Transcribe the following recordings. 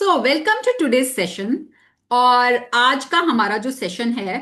So welcome to today's session. और आज का हमारा जो सेशन है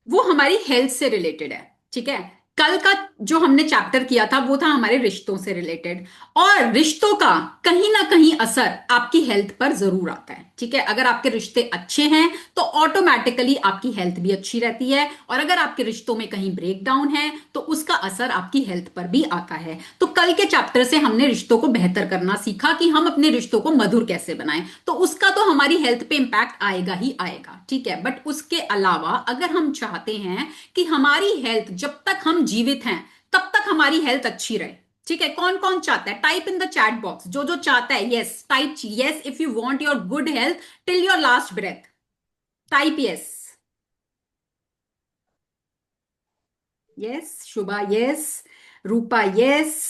वो हमारी हेल्थ से रिलेटेड है। ठीक है। कल का जो हमने चैप्टर किया था वो था हमारे रिश्तों से रिलेटेड। और रिश्तों का कहीं ना कहीं असर आपकी हेल्थ पर जरूर आता है। ठीक है। अगर आपके रिश्ते अच्छे हैं तो ऑटोमेटिकली आपकी हेल्थ भी अच्छी रहती है, और अगर आपके रिश्तों में कहीं ब्रेक डाउन है तो उसका असर आपकी हेल्थ पर भी आता है। तो कल के चैप्टर से हमने रिश्तों को बेहतर करना सीखा कि हम अपने रिश्तों को मधुर कैसे बनाएं, तो उसका तो हमारी हेल्थ पे इंपैक्ट आएगा ही आएगा। ठीक है। बट उसके अलावा अगर हम चाहते हैं कि हमारी हेल्थ जब तक हम जीवित हैं तब तक हमारी हेल्थ अच्छी रहे। ठीक है। कौन कौन चाहता है? Type in the chat box जो जो चाहता है। Yes type yes if you want your good health till your last breath. Type yes. Yes Shubha yes. Rupa yes.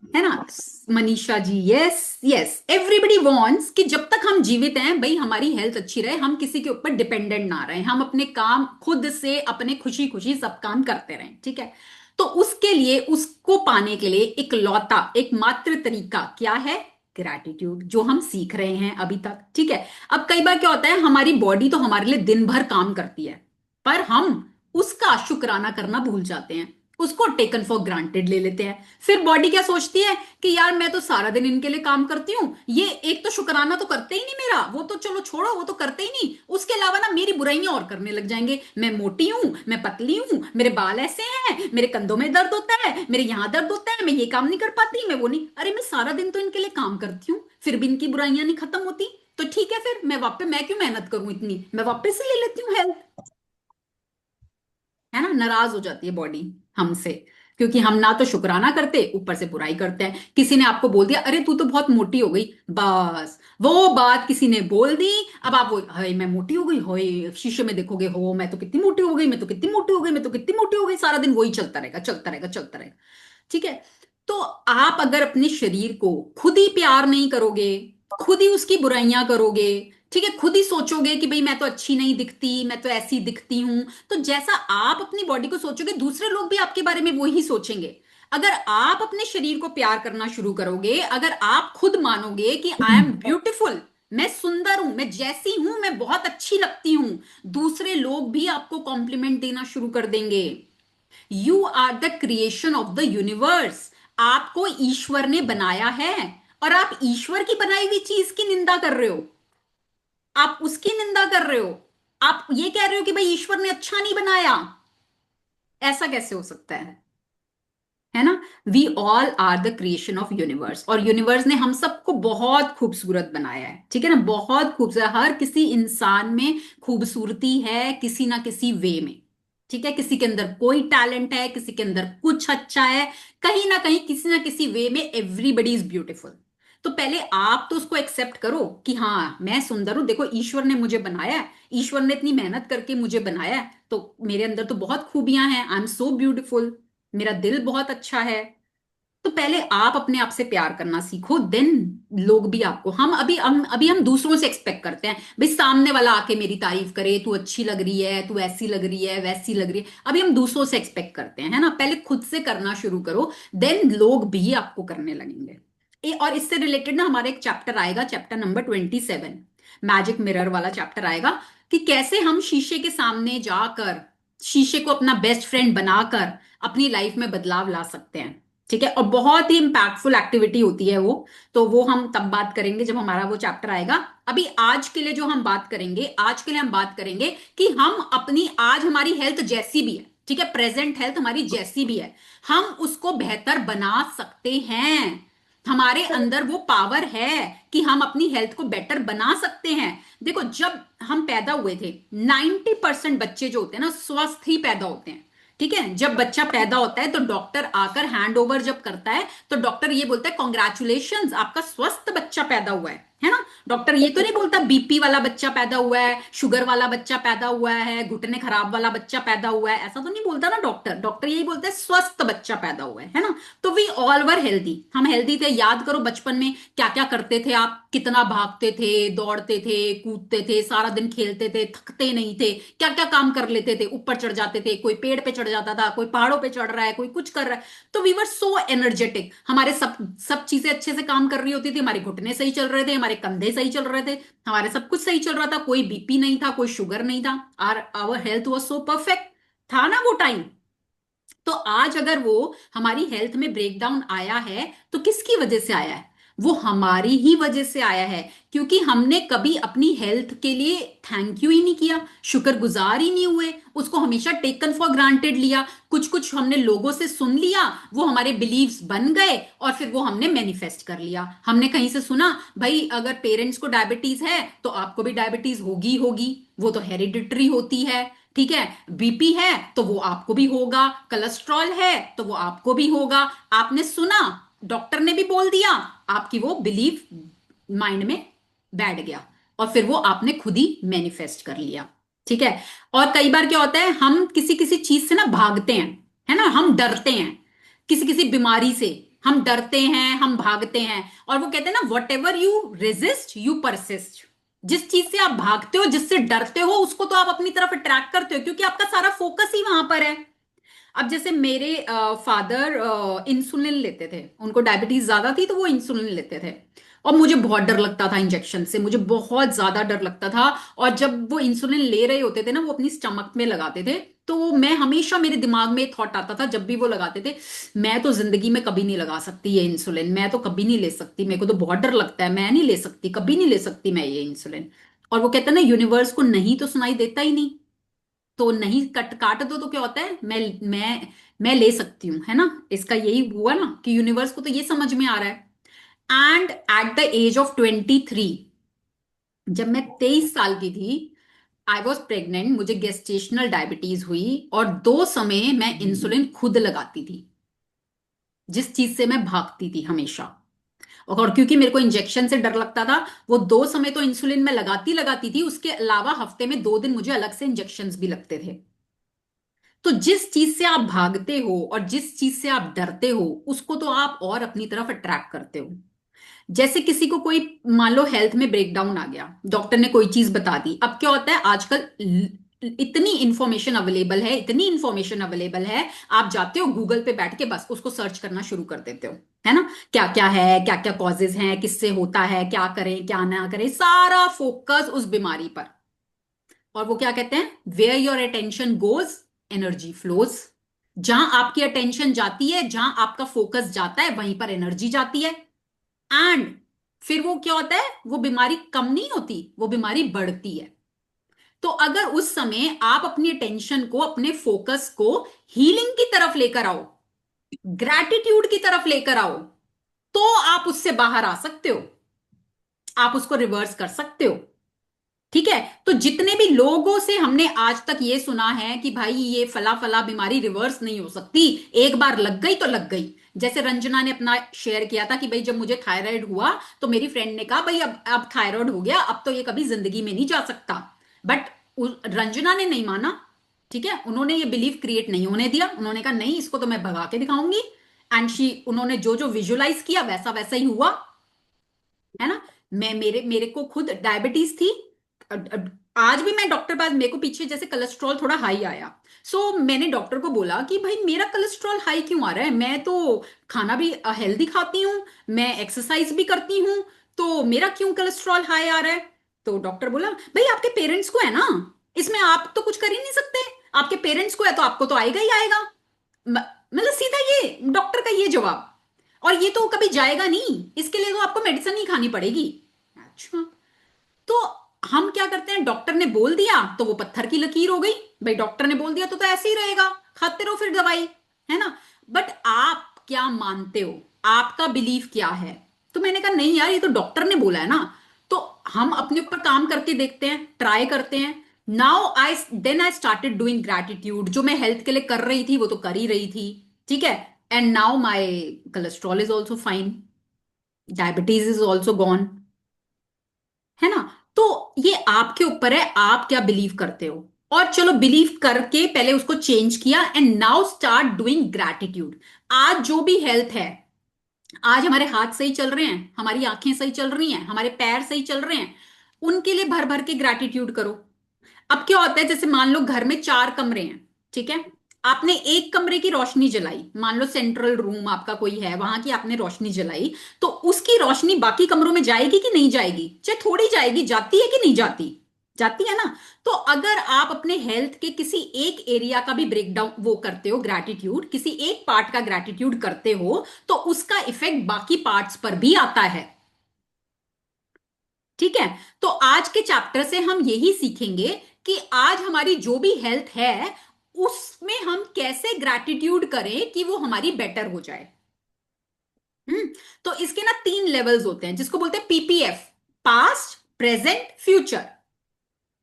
है ना? Manisha ji yes yes. Everybody wants कि जब तक हम जीवित हैं भाई हमारी हेल्थ अच्छी रहे, हम किसी के ऊपर डिपेंडेंट ना रहे, हम अपने काम खुद से अपने खुशी खुशी सब काम करते रहें। ठीक है। तो उसके लिए उसको पाने के लिए इकलौता एकमात्र तरीका क्या है? ग्रैटिट्यूड, जो हम सीख रहे हैं अभी तक। ठीक है। अब कई बार क्या होता है, हमारी बॉडी तो हमारे लिए दिन भर काम करती है पर हम उसका शुक्राना करना भूल जाते हैं, उसको टेकन फॉर ग्रांटेड ले लेते हैं। फिर बॉडी क्या सोचती है कि यार मैं तो सारा दिन इनके लिए काम करती हूँ, ये एक तो शुक्राना तो करते ही नहीं मेरा, वो तो चलो छोड़ो वो तो करते ही नहीं, उसके अलावा ना मेरी बुराइयां और करने लग जाएंगे। मैं मोटी हूं, मैं पतली हूं, मेरे बाल ऐसे हैं, मेरे कंधों में दर्द होता है, मेरे यहां दर्द होता है, मैं ये काम नहीं कर पाती, मैं वो नहीं। अरे मैं सारा दिन तो इनके लिए काम करती हूँ फिर भी इनकी बुराइयां नहीं खत्म होती। तो ठीक है, फिर मैं क्यों मेहनत करूं इतनी, मैं वापस से ले लेती हूँ हेल्थ। है ना? नाराज हो जाती है बॉडी हमसे, क्योंकि हम ना तो शुक्राना करते ऊपर से बुराई करते हैं। किसी ने आपको बोल दिया अरे तू तो बहुत मोटी हो गई, बस वो बात किसी ने बोल दी, अब आप वो हाय मैं मोटी हो गई, हाय शीशे में देखोगे हो मैं तो कितनी मोटी हो गई, मैं तो कितनी मोटी हो गई, मैं तो कितनी मोटी हो गई, सारा दिन वही चलता रहेगा चलता रहेगा चलता रहेगा। ठीक है। तो आप अगर अपने शरीर को खुद ही प्यार नहीं करोगे, खुद ही उसकी बुराइयां करोगे, ठीक है, खुद ही सोचोगे कि भाई मैं तो अच्छी नहीं दिखती, मैं तो ऐसी दिखती हूं, तो जैसा आप अपनी बॉडी को सोचोगे दूसरे लोग भी आपके बारे में वही सोचेंगे। अगर आप अपने शरीर को प्यार करना शुरू करोगे, अगर आप खुद मानोगे कि आई एम ब्यूटिफुल, मैं सुंदर हूं, मैं जैसी हूं मैं बहुत अच्छी लगती हूं, दूसरे लोग भी आपको कॉम्प्लीमेंट देना शुरू कर देंगे। You are the creation of the universe. आपको ईश्वर ने बनाया है और आप ईश्वर की बनाई हुई चीज की निंदा कर रहे हो, आप उसकी निंदा कर रहे हो, आप ये कह रहे हो कि भाई ईश्वर ने अच्छा नहीं बनाया। ऐसा कैसे हो सकता है ना? We all are the creation of universe, और यूनिवर्स ने हम सबको बहुत खूबसूरत बनाया है। ठीक है ना? बहुत खूबसूरत, हर किसी इंसान में खूबसूरती है किसी ना किसी वे में। ठीक है। किसी के अंदर कोई टैलेंट है, किसी के अंदर कुछ अच्छा है, कहीं ना कहीं किसी ना किसी वे में एवरीबडी इज ब्यूटिफुल। तो पहले आप तो उसको एक्सेप्ट करो कि हाँ मैं सुंदर हूं, देखो ईश्वर ने मुझे बनाया है, ईश्वर ने इतनी मेहनत करके मुझे बनाया है, तो मेरे अंदर तो बहुत खूबियां हैं, आई एम सो ब्यूटिफुल, मेरा दिल बहुत अच्छा है। तो पहले आप अपने आप से प्यार करना सीखो, देन लोग भी आपको, हम दूसरों से एक्सपेक्ट करते हैं भाई सामने वाला आके मेरी तारीफ करे, तू अच्छी लग रही है, तू ऐसी लग रही है, वैसी लग रही है, अभी हम दूसरों से एक्सपेक्ट करते हैं। है ना? पहले खुद से करना शुरू करो, देन लोग भी आपको करने लगेंगे। और इससे रिलेटेड ना हमारा एक चैप्टर आएगा, चैप्टर नंबर 27, मैजिक मिरर वाला चैप्टर आएगा, कि कैसे हम शीशे के सामने जाकर शीशे को अपना बेस्ट फ्रेंड बनाकर अपनी लाइफ में बदलाव ला सकते हैं। ठीक है। और बहुत ही इंपैक्टफुल एक्टिविटी होती है वो, तो वो हम तब बात करेंगे जब हमारा वो चैप्टर आएगा। अभी आज के लिए जो हम बात करेंगे, आज के लिए हम बात करेंगे कि हम अपनी आज हमारी हेल्थ जैसी भी है, ठीक है, प्रेजेंट हेल्थ हमारी जैसी भी है, हम उसको बेहतर बना सकते हैं। हमारे अंदर वो पावर है कि हम अपनी हेल्थ को बेटर बना सकते हैं। देखो जब हम पैदा हुए थे 90% बच्चे जो होते हैं ना स्वस्थ ही पैदा होते हैं। ठीक है। जब बच्चा पैदा होता है तो डॉक्टर आकर हैंड ओवर जब करता है तो डॉक्टर ये बोलता है कॉन्ग्रेचुलेशंस, आपका स्वस्थ बच्चा पैदा हुआ है। है ना। डॉक्टर ये तो नहीं बोलता बीपी वाला बच्चा पैदा हुआ है, शुगर वाला बच्चा पैदा हुआ है, घुटने खराब वाला बच्चा पैदा हुआ है, ऐसा तो नहीं बोलता ना डॉक्टर। डॉक्टर यही बोलता है स्वस्थ बच्चा पैदा हुआ है ना। तो वी ऑल वर हेल्दी, हम हेल्दी थे। याद करो बचपन में क्या क्या करते थे आप, कितना भागते थे, दौड़ते थे, कूदते थे, सारा दिन खेलते थे, थकते नहीं थे, क्या क्या काम कर लेते थे, ऊपर चढ़ जाते थे, कोई पेड़ पे चढ़ जाता था, कोई पहाड़ों पे चढ़ रहा है, कोई कुछ कर रहा है। तो वी वर सो एनर्जेटिक, हमारे सब सब चीजें अच्छे से काम कर रही होती थी, हमारे घुटने सही चल रहे थे, हमारे कंधे सही चल रहे थे, हमारे सब कुछ सही चल रहा था, कोई बीपी नहीं था, कोई शुगर नहीं था। Our health was so perfect, था ना वो टाइम। तो आज अगर वो हमारी हेल्थ में ब्रेकडाउन आया है तो किसकी वजह से आया है? वो हमारी ही वजह से आया है, क्योंकि हमने कभी अपनी हेल्थ के लिए थैंक यू ही नहीं किया, शुक्रगुजार ही नहीं हुए, उसको हमेशा टेकन फॉर ग्रांटेड लिया। कुछ कुछ हमने लोगों से सुन लिया, वो हमारे बिलीव्स बन गए और फिर वो हमने मैनिफेस्ट कर लिया। हमने कहीं से सुना भाई अगर पेरेंट्स को डायबिटीज है तो आपको भी डायबिटीज होगी होगी, वो तो हेरिडिटरी होती है, ठीक है। बीपी है तो वो आपको भी होगा, कोलेस्ट्रॉल है तो वो आपको भी होगा। आपने सुना, डॉक्टर ने भी बोल दिया, आपकी वो बिलीफ माइंड में बैठ गया और फिर वो आपने खुद ही मैनिफेस्ट कर लिया, ठीक है। और कई बार क्या होता है, हम किसी किसी चीज से ना भागते हैं, है ना, हम डरते हैं किसी किसी बीमारी से, हम डरते हैं, हम भागते हैं। और वो कहते हैं ना, what ever you resist you persist. जिस चीज से आप भागते हो, जिससे डरते हो, उसको तो आप अपनी तरफ अट्रैक्ट करते हो, क्योंकि आपका सारा फोकस ही वहां पर है। अब जैसे मेरे फादर इंसुलिन लेते थे, उनको डायबिटीज ज्यादा थी तो वो इंसुलिन लेते थे। और मुझे बहुत डर लगता था इंजेक्शन से, मुझे बहुत ज्यादा डर लगता था। और जब वो इंसुलिन ले रहे होते थे ना, वो अपनी स्टमक में लगाते थे, तो मैं हमेशा, मेरे दिमाग में थॉट आता था जब भी वो लगाते थे, मैं तो जिंदगी में कभी नहीं लगा सकती ये इंसुलिन, मैं तो कभी नहीं ले सकती, मेरे को तो बहुत डर लगता है, मैं नहीं ले सकती, कभी नहीं ले सकती मैं ये इंसुलिन। और वो कहते हैं ना, यूनिवर्स को नहीं तो सुनाई देता ही नहीं, तो नहीं कट काट दो तो क्या होता है, मैं ले सकती हूं, है ना। इसका यही हुआ ना कि यूनिवर्स को तो ये समझ में आ रहा है। And at the age of 23, जब मैं 23 साल की थी, आई वॉज प्रेग्नेंट, मुझे गेस्टेशनल डायबिटीज हुई, और 2 समय मैं इंसुलिन खुद लगाती थी, जिस चीज से मैं भागती थी हमेशा। और क्योंकि मेरे को इंजेक्शन से डर लगता था, वो 2 समय तो इंसुलिन में लगाती लगाती थी, उसके अलावा हफ्ते में 2 दिन मुझे अलग से इंजेक्शन भी लगते थे। तो जिस चीज से आप भागते हो और जिस चीज से आप डरते हो, उसको तो आप और अपनी तरफ अट्रैक्ट करते हो। जैसे किसी को कोई, मान लो हेल्थ में ब्रेकडाउन आ गया, डॉक्टर ने कोई चीज बता दी। अब क्या होता है आजकल, इतनी इंफॉर्मेशन अवेलेबल है, इतनी इंफॉर्मेशन अवेलेबल है, आप जाते हो गूगल पे बैठ के बस उसको सर्च करना शुरू कर देते हो, है ना। क्या क्या है, क्या क्या कॉजेज हैं, किससे होता है, क्या करें क्या ना करें, सारा फोकस उस बीमारी पर। और वो क्या कहते हैं, where your attention goes energy flows. जहां आपकी अटेंशन जाती है, जहां आपका फोकस जाता है, वहीं पर एनर्जी जाती है। एंड फिर वो क्या होता है, वो बीमारी कम नहीं होती, वो बीमारी बढ़ती है। तो अगर उस समय आप अपनी अटेंशन को, अपने फोकस को हीलिंग की तरफ लेकर आओ, ग्रैटिट्यूड की तरफ लेकर आओ, तो आप उससे बाहर आ सकते हो, आप उसको रिवर्स कर सकते हो, ठीक है। तो जितने भी लोगों से हमने आज तक ये सुना है कि भाई ये फला फला बीमारी रिवर्स नहीं हो सकती, एक बार लग गई तो लग गई। जैसे रंजना ने अपना शेयर किया था कि भाई जब मुझे थायराइड हुआ तो मेरी फ्रेंड ने कहा भाई अब थायराइड हो गया, अब तो ये कभी जिंदगी में नहीं जा सकता। बट रंजना ने नहीं माना, ठीक है, उन्होंने ये बिलीफ क्रिएट नहीं होने दिया, उन्होंने कहा नहीं, इसको तो मैं भगा के दिखाऊंगी। एंड शी, उन्होंने जो जो विजुअलाइज किया वैसा वैसा ही हुआ, है ना। मैं, मेरे मेरे को खुद डायबिटीज थी। आज भी मैं डॉक्टर पास, मेरे को पीछे जैसे कोलेस्ट्रॉल थोड़ा हाई आया, सो मैंने डॉक्टर को बोला कि भाई मेरा कोलेस्ट्रॉल हाई क्यों आ रहा है, मैं तो खाना भी हेल्दी खाती हूँ, मैं एक्सरसाइज भी करती हूँ, तो मेरा क्यों कोलेस्ट्रॉल हाई आ रहा है। तो डॉक्टर बोला भाई आपके पेरेंट्स को है ना, इसमें आप तो कुछ कर ही नहीं सकते, आपके पेरेंट्स को है तो आपको तो आएगा ही आएगा। मतलब सीधा ये डॉक्टर का ये जवाब। और ये तो कभी जाएगा नहीं, इसके लिए तो आपको मेडिसिन ही खानी पड़ेगी। अच्छा, तो हम क्या करते हैं, डॉक्टर ने बोल दिया तो वो पत्थर की लकीर हो गई, भाई डॉक्टर ने बोल दिया तो ऐसे ही रहेगा, खाते रहो फिर दवाई, है ना। बट आप क्या मानते हो, आपका बिलीफ क्या है। तो मैंने कहा नहीं यार, ये तो डॉक्टर ने बोला है ना, तो हम अपने ऊपर काम करके देखते हैं, ट्राई करते हैं। Now I then I started doing gratitude, जो मैं हेल्थ के लिए कर रही थी वो तो कर ही रही थी, ठीक है। And now my cholesterol is also fine, diabetes is also gone, है ना? तो ये आपके ऊपर है, आप क्या बिलीव करते हो। और चलो बिलीव करके पहले उसको चेंज किया, and now start doing gratitude. आज जो भी हेल्थ है, आज हमारे हाथ सही चल रहे हैं, हमारी आंखें सही चल रही हैं, हमारे पैर सही चल रहे हैं, उनके लिए भर भर के ग्रैटिट्यूड करो। अब क्या होता है, जैसे मान लो घर में 4 कमरे हैं, ठीक है, आपने एक कमरे की रोशनी जलाई, मान लो सेंट्रल रूम आपका कोई है, वहां की आपने रोशनी जलाई, तो उसकी रोशनी बाकी कमरों में जाएगी कि नहीं जाएगी? चाहे थोड़ी जाएगी, जाती है कि नहीं जाती? जाती है ना? तो अगर आप अपने हेल्थ के किसी एक एरिया का भी ब्रेकडाउन वो करते हो, ग्रैटिट्यूड किसी एक पार्ट का ग्रैटिट्यूड करते हो, तो उसका इफेक्ट बाकी पार्ट्स पर भी आता है। ठीक है? तो आज के चैप्टर से हम यही सीखेंगे कि आज हमारी जो भी हेल्थ है, उसमें हम कैसे ग्रैटिट्यूड करें कि वो हमारी बेटर हो जाए। तो इसके ना 3 लेवल्स होते हैं, जिसको बोलते हैं पीपीएफ, पास्ट, प्रेजेंट, फ्यूचर।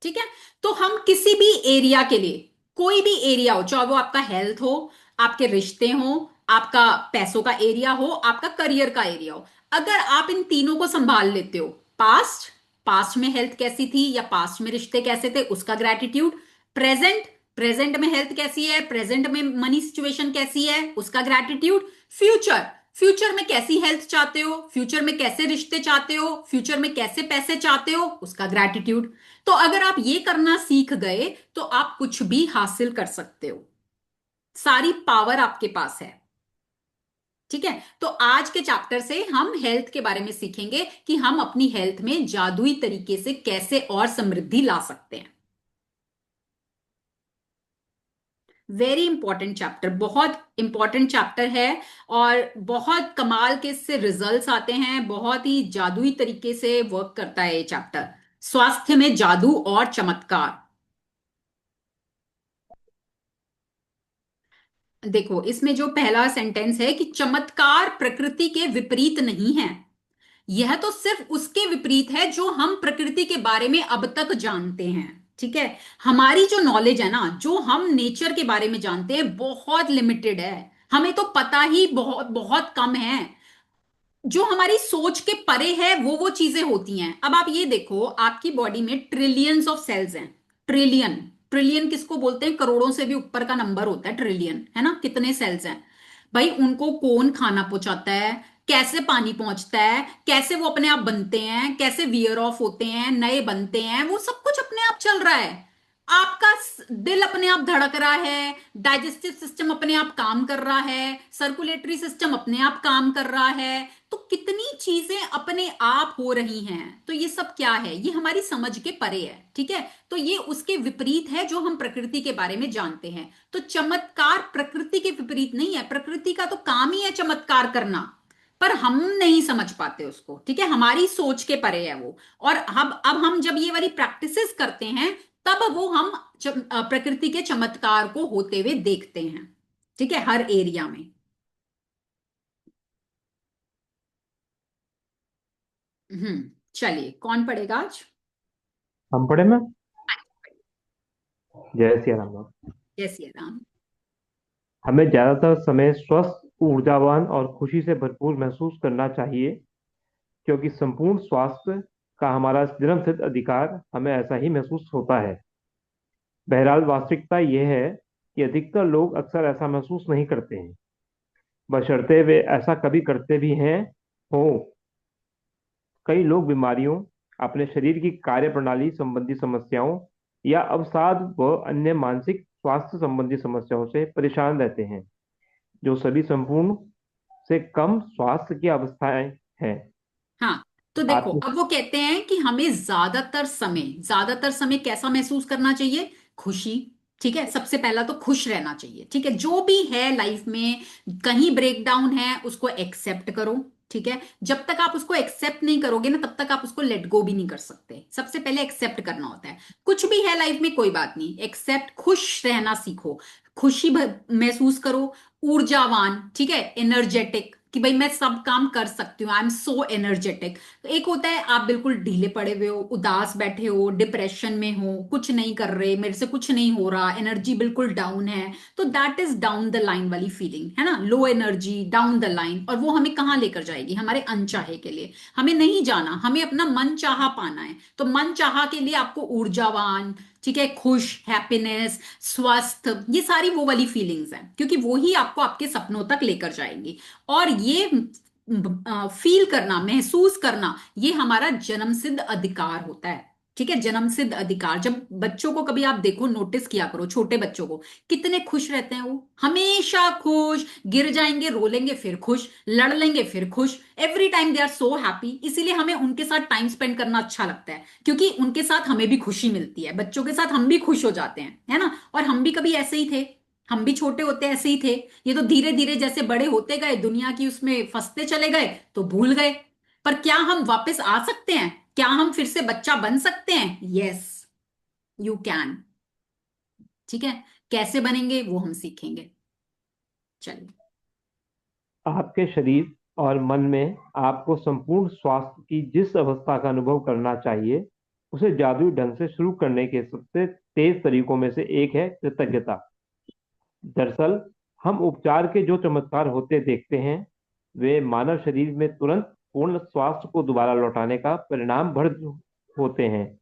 ठीक है? तो हम किसी भी एरिया के लिए, कोई भी एरिया हो, चाहे वो आपका हेल्थ हो, आपके रिश्ते हो, आपका पैसों का एरिया हो, आपका करियर का एरिया हो, अगर आप इन तीनों को संभाल लेते हो, पास्ट, पास्ट में हेल्थ कैसी थी या पास्ट में रिश्ते कैसे थे, उसका ग्रैटिट्यूड। प्रेजेंट, प्रेजेंट में हेल्थ कैसी है, प्रेजेंट में मनी सिचुएशन कैसी है, उसका ग्रैटिट्यूड। फ्यूचर, फ्यूचर में कैसी हेल्थ चाहते हो, फ्यूचर में कैसे रिश्ते चाहते हो, फ्यूचर में कैसे पैसे चाहते हो, उसका ग्रैटिट्यूड। तो अगर आप ये करना सीख गए, तो आप कुछ भी हासिल कर सकते हो, सारी पावर आपके पास है। ठीक है? तो आज के चैप्टर से हम हेल्थ के बारे में सीखेंगे कि हम अपनी हेल्थ में जादुई तरीके से कैसे और समृद्धि ला सकते हैं। वेरी इंपॉर्टेंट चैप्टर, बहुत इंपॉर्टेंट चैप्टर है, और बहुत कमाल के इससे रिजल्ट्स आते हैं, बहुत ही जादुई तरीके से वर्क करता है ये चैप्टर, स्वास्थ्य में जादू और चमत्कार। देखो, इसमें जो पहला सेंटेंस है कि चमत्कार प्रकृति के विपरीत नहीं है, यह तो सिर्फ उसके विपरीत है जो हम प्रकृति के बारे में अब तक जानते हैं। ठीक है? हमारी जो नॉलेज है ना, जो हम नेचर के बारे में जानते हैं, बहुत लिमिटेड है, हमें तो पता ही बहुत बहुत कम है। जो हमारी सोच के परे है वो चीजें होती हैं। अब आप ये देखो, आपकी बॉडी में ट्रिलियंस ऑफ सेल्स हैं। ट्रिलियन, ट्रिलियन किसको बोलते हैं? करोड़ों से भी ऊपर का नंबर होता है ट्रिलियन, है ना? कितने सेल्स हैं भाई? उनको कौन खाना पहुंचाता है, कैसे पानी पहुंचता है, कैसे वो अपने आप बनते हैं, कैसे वियर ऑफ होते हैं, नए बनते हैं, वो सब कुछ अपने आप चल रहा है। आपका दिल अपने आप धड़क रहा है, डाइजेस्टिव सिस्टम अपने आप काम कर रहा है, सर्कुलेटरी सिस्टम अपने आप काम कर रहा है। तो कितनी चीजें अपने आप हो रही हैं। तो ये सब क्या है? ये हमारी समझ के परे है। ठीक है? तो ये उसके विपरीत है जो हम प्रकृति के बारे में जानते हैं। तो चमत्कार प्रकृति के विपरीत नहीं है, प्रकृति का तो काम ही है चमत्कार करना, पर हम नहीं समझ पाते उसको। ठीक है? हमारी सोच के परे है वो। और अब हम जब ये वाली प्रैक्टिसेस करते हैं, तब वो हम प्रकृति के चमत्कार को होते हुए देखते हैं। ठीक है? हर एरिया में। चलिए, कौन पढ़ेगा आज? हम पढ़े में। जय सिया राम। जय सिया राम। हमें ज्यादातर समय स्वस्थ, ऊर्जावान और खुशी से भरपूर महसूस करना चाहिए, क्योंकि संपूर्ण स्वास्थ्य का हमारा जन्मसिद्ध अधिकार हमें ऐसा ही महसूस होता है। बहरहाल वास्तविकता यह है कि अधिकतर लोग अक्सर ऐसा महसूस नहीं करते हैं, बशर्ते वे ऐसा कभी करते भी हैं हो। कई लोग बीमारियों, अपने शरीर की कार्य प्रणाली संबंधी समस्याओं या अवसाद व अन्य मानसिक स्वास्थ्य संबंधी समस्याओं से परेशान रहते हैं, जो सभी संपूर्ण से कम स्वास्थ्य की अवस्थाएं हैं। हाँ, तो देखो, आत्म अब वो कहते हैं कि हमें ज्यादातर समय कैसा महसूस करना चाहिए? खुशी। ठीक है? सबसे पहला तो खुश रहना चाहिए। ठीक है? जो भी है लाइफ में, कहीं ब्रेक डाउन है, उसको एक्सेप्ट करो। ठीक है? जब तक आप उसको एक्सेप्ट नहीं करोगे ना, तब तक आप उसको लेट गो भी नहीं कर सकते। सबसे पहले एक्सेप्ट करना होता है। कुछ भी है लाइफ में, कोई बात नहीं, एक्सेप्ट, खुश रहना सीखो, खुशी महसूस करो, ऊर्जावान, ठीक है, एनर्जेटिक। कि भाई मैं सब काम कर सकती हूँ, आई एम सो एनर्जेटिक। तो एक होता है आप बिल्कुल ढीले पड़े हुए हो, उदास बैठे हो, डिप्रेशन में हो, कुछ नहीं कर रहे, मेरे से कुछ नहीं हो रहा, एनर्जी बिल्कुल डाउन है। तो that is down the line वाली फीलिंग, है ना, low energy, down the line. और वो हमें कहाँ लेकर जाएगी? हमारे अनचाहे के लिए। हमें नहीं जाना, हमें अपना मन चाहा पाना है। तो मन चाहा के लिए आपको ऊर्जावान, ठीक है, खुश, हैप्पीनेस, स्वस्थ, ये सारी वो वाली फीलिंग्स हैं, क्योंकि वो ही आपको आपके सपनों तक लेकर जाएंगी। और ये फील करना, महसूस करना, ये हमारा जन्मसिद्ध अधिकार होता है। ठीक है, जन्मसिद्ध अधिकार। जब बच्चों को कभी आप देखो, नोटिस किया करो, छोटे बच्चों को, कितने खुश रहते हैं वो, हमेशा खुश। गिर जाएंगे, रो लेंगे, फिर खुश, लड़ लेंगे, फिर खुश। Every time they are so happy. इसीलिए हमें उनके साथ टाइम स्पेंड करना अच्छा लगता है, क्योंकि उनके साथ हमें भी खुशी मिलती है, बच्चों के साथ हम भी खुश हो जाते हैं, है ना। और हम भी कभी ऐसे ही थे, हम भी छोटे होते ऐसे ही थे। ये तो धीरे धीरे जैसे बड़े होते गए, दुनिया की उसमें फंसते चले गए, तो भूल गए। पर क्या हम वापस आ सकते हैं? क्या हम फिर से बच्चा बन सकते हैं? Yes, you can. ठीक है, कैसे बनेंगे वो हम सीखेंगे। चलिए। आपके शरीर और मन में आपको संपूर्ण स्वास्थ्य की जिस अवस्था का अनुभव करना चाहिए, उसे जादुई ढंग से शुरू करने के सबसे तेज तरीकों में से एक है कृतज्ञता। दरअसल हम उपचार के जो चमत्कार होते देखते हैं, वे मानव शरीर में तुरंत पूर्ण स्वास्थ्य को दोबारा लौटाने का परिणाम भर होते हैं,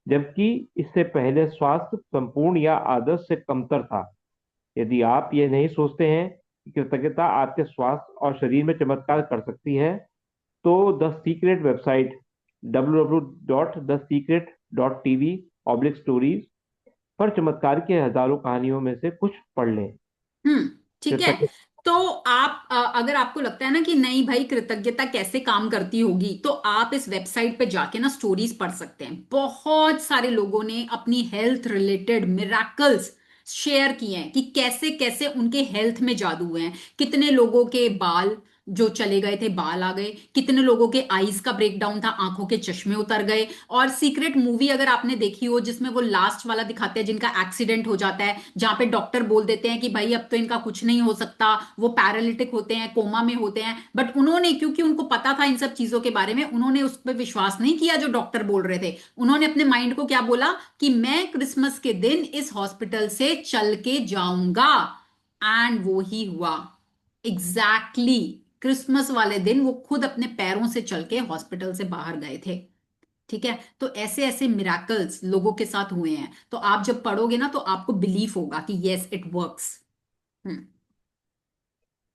जबकि इससे पहले स्वास्थ्य संपूर्ण या आदर्श से कमतर था। यदि आप ये नहीं सोचते हैं कि कृतज्ञता आपके स्वास्थ्य और शरीर में चमत्कार कर सकती है, तो द सीक्रेट वेबसाइट www.theSecret.tv/stories पर चमत्कार की हजारों कहानियों में से कुछ पढ़ लें। ठीक है। कृतज्ञ तो आप अगर आपको लगता है ना कि नहीं भाई कृतज्ञता कैसे काम करती होगी, तो आप इस वेबसाइट पे जाके ना स्टोरीज पढ़ सकते हैं। बहुत सारे लोगों ने अपनी हेल्थ रिलेटेड मिराकल्स शेयर किए हैं, कि कैसे कैसे उनके हेल्थ में जादू हुए हैं। कितने लोगों के बाल जो चले गए थे, बाल आ गए। कितने लोगों के आईज का ब्रेकडाउन था, आंखों के चश्मे उतर गए। और सीक्रेट मूवी अगर आपने देखी हो, जिसमें वो लास्ट वाला दिखाते हैं जिनका एक्सीडेंट हो जाता है, जहां पे डॉक्टर बोल देते हैं कि भाई अब तो इनका कुछ नहीं हो सकता, वो पैरालिटिक होते हैं, कोमा में होते हैं, बट उन्होंने, क्योंकि उनको पता था इन सब चीजों के बारे में, उन्होंने उस पर विश्वास नहीं किया जो डॉक्टर बोल रहे थे। उन्होंने अपने माइंड को क्या बोला कि मैं क्रिसमस के दिन इस हॉस्पिटल से चल के जाऊंगा। एंड वो ही हुआ। एग्जैक्टली क्रिसमस वाले दिन वो खुद अपने पैरों से चल के हॉस्पिटल से बाहर गए थे। ठीक है, तो ऐसे ऐसे मिराकल्स लोगों के साथ हुए हैं। तो आप जब पढ़ोगे ना, तो आपको बिलीफ होगा कि यस इट वर्क्स। हम्म।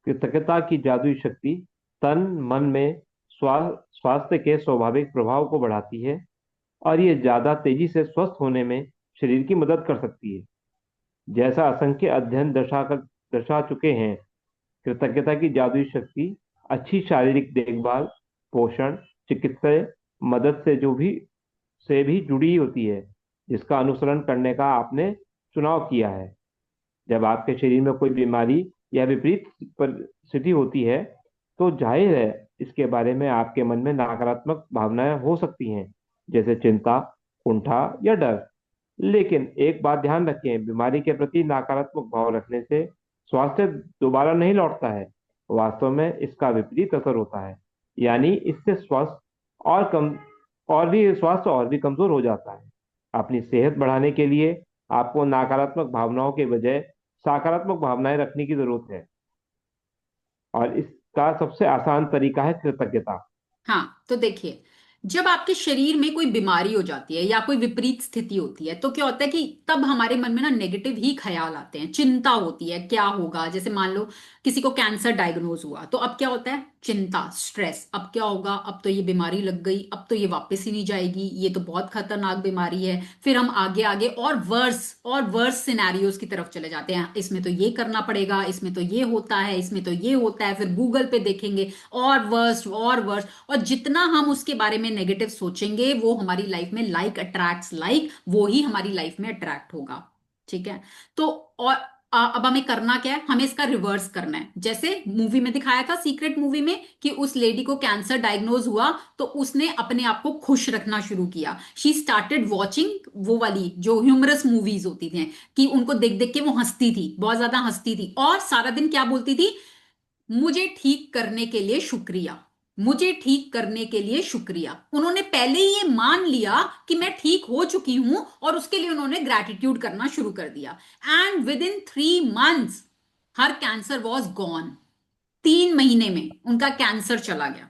कृतज्ञता की जादुई शक्ति तन मन में स्वास्थ्य के स्वाभाविक प्रभाव को बढ़ाती है, और ये ज्यादा तेजी से स्वस्थ होने में शरीर की मदद कर सकती है। जैसा असंख्य अध्ययन दर्शा चुके हैं, कृतज्ञता की जादुई शक्ति अच्छी शारीरिक देखभाल, पोषण, चिकित्सा मदद से भी जुड़ी होती है, जिसका अनुसरण करने का आपने चुनाव किया है। जब आपके शरीर में कोई बीमारी या विपरीत परिस्थिति होती है, तो जाहिर है इसके बारे में आपके मन में नकारात्मक भावनाएं हो सकती हैं, जैसे चिंता, कुंठा या डर। लेकिन एक बात ध्यान रखें, बीमारी के प्रति नकारात्मक भाव रखने से स्वास्थ्य दोबारा नहीं लौटता है। वास्तव में इसका विपरीत असर होता है, यानी इससे स्वास्थ्य और भी कमजोर हो जाता है। अपनी सेहत बढ़ाने के लिए आपको नकारात्मक भावनाओं के बजाय सकारात्मक भावनाएं रखने की जरूरत है, और इसका सबसे आसान तरीका है कृतज्ञता। हाँ, तो देखिए, जब आपके शरीर में कोई बीमारी हो जाती है या कोई विपरीत स्थिति होती है, तो क्या होता है कि तब हमारे मन में ना नेगेटिव ही ख्याल आते हैं, चिंता होती है क्या होगा। जैसे मान लो किसी को कैंसर डायग्नोज हुआ, तो अब क्या होता है? चिंता, स्ट्रेस, अब क्या होगा, अब तो ये बीमारी लग गई, अब तो ये वापस ही नहीं जाएगी, ये तो बहुत खतरनाक बीमारी है। फिर हम आगे आगे और वर्स सिनेरियोज की तरफ चले जाते हैं, इसमें तो ये करना पड़ेगा, इसमें तो ये होता है, इसमें तो ये होता है। फिर गूगल पे देखेंगे, और वर्स्ट और वर्स्ट। और जितना हम उसके बारे में नेगेटिव सोचेंगे, वो हमारी लाइफ में लाइक अट्रैक्ट्स लाइक, वो ही हमारी लाइफ में अट्रैक्ट होगा। ठीक है। तो और अब हमें करना क्या है? हमें इसका रिवर्स करना है। जैसे मूवी में दिखाया था, सीक्रेट मूवी में, कि उस लेडी को कैंसर डायग्नोज हुआ, तो उसने अपने आप को खुश रखना शुरू किया। शी स्टार्टेड वॉचिंग वो वाली जो ह्यूमरस मूवीज होती थी, कि उनको देख देख के वो हंसती थी, बहुत ज्यादा हंसती थी, और सारा दिन क्या बोलती थी? मुझे ठीक करने के लिए शुक्रिया, मुझे ठीक करने के लिए शुक्रिया। उन्होंने पहले ही ये मान लिया कि मैं ठीक हो चुकी हूं, और उसके लिए उन्होंने ग्रैटिट्यूड करना शुरू कर दिया। And with in 3 months her cancer was gone. 3 महीने में उनका कैंसर चला गया।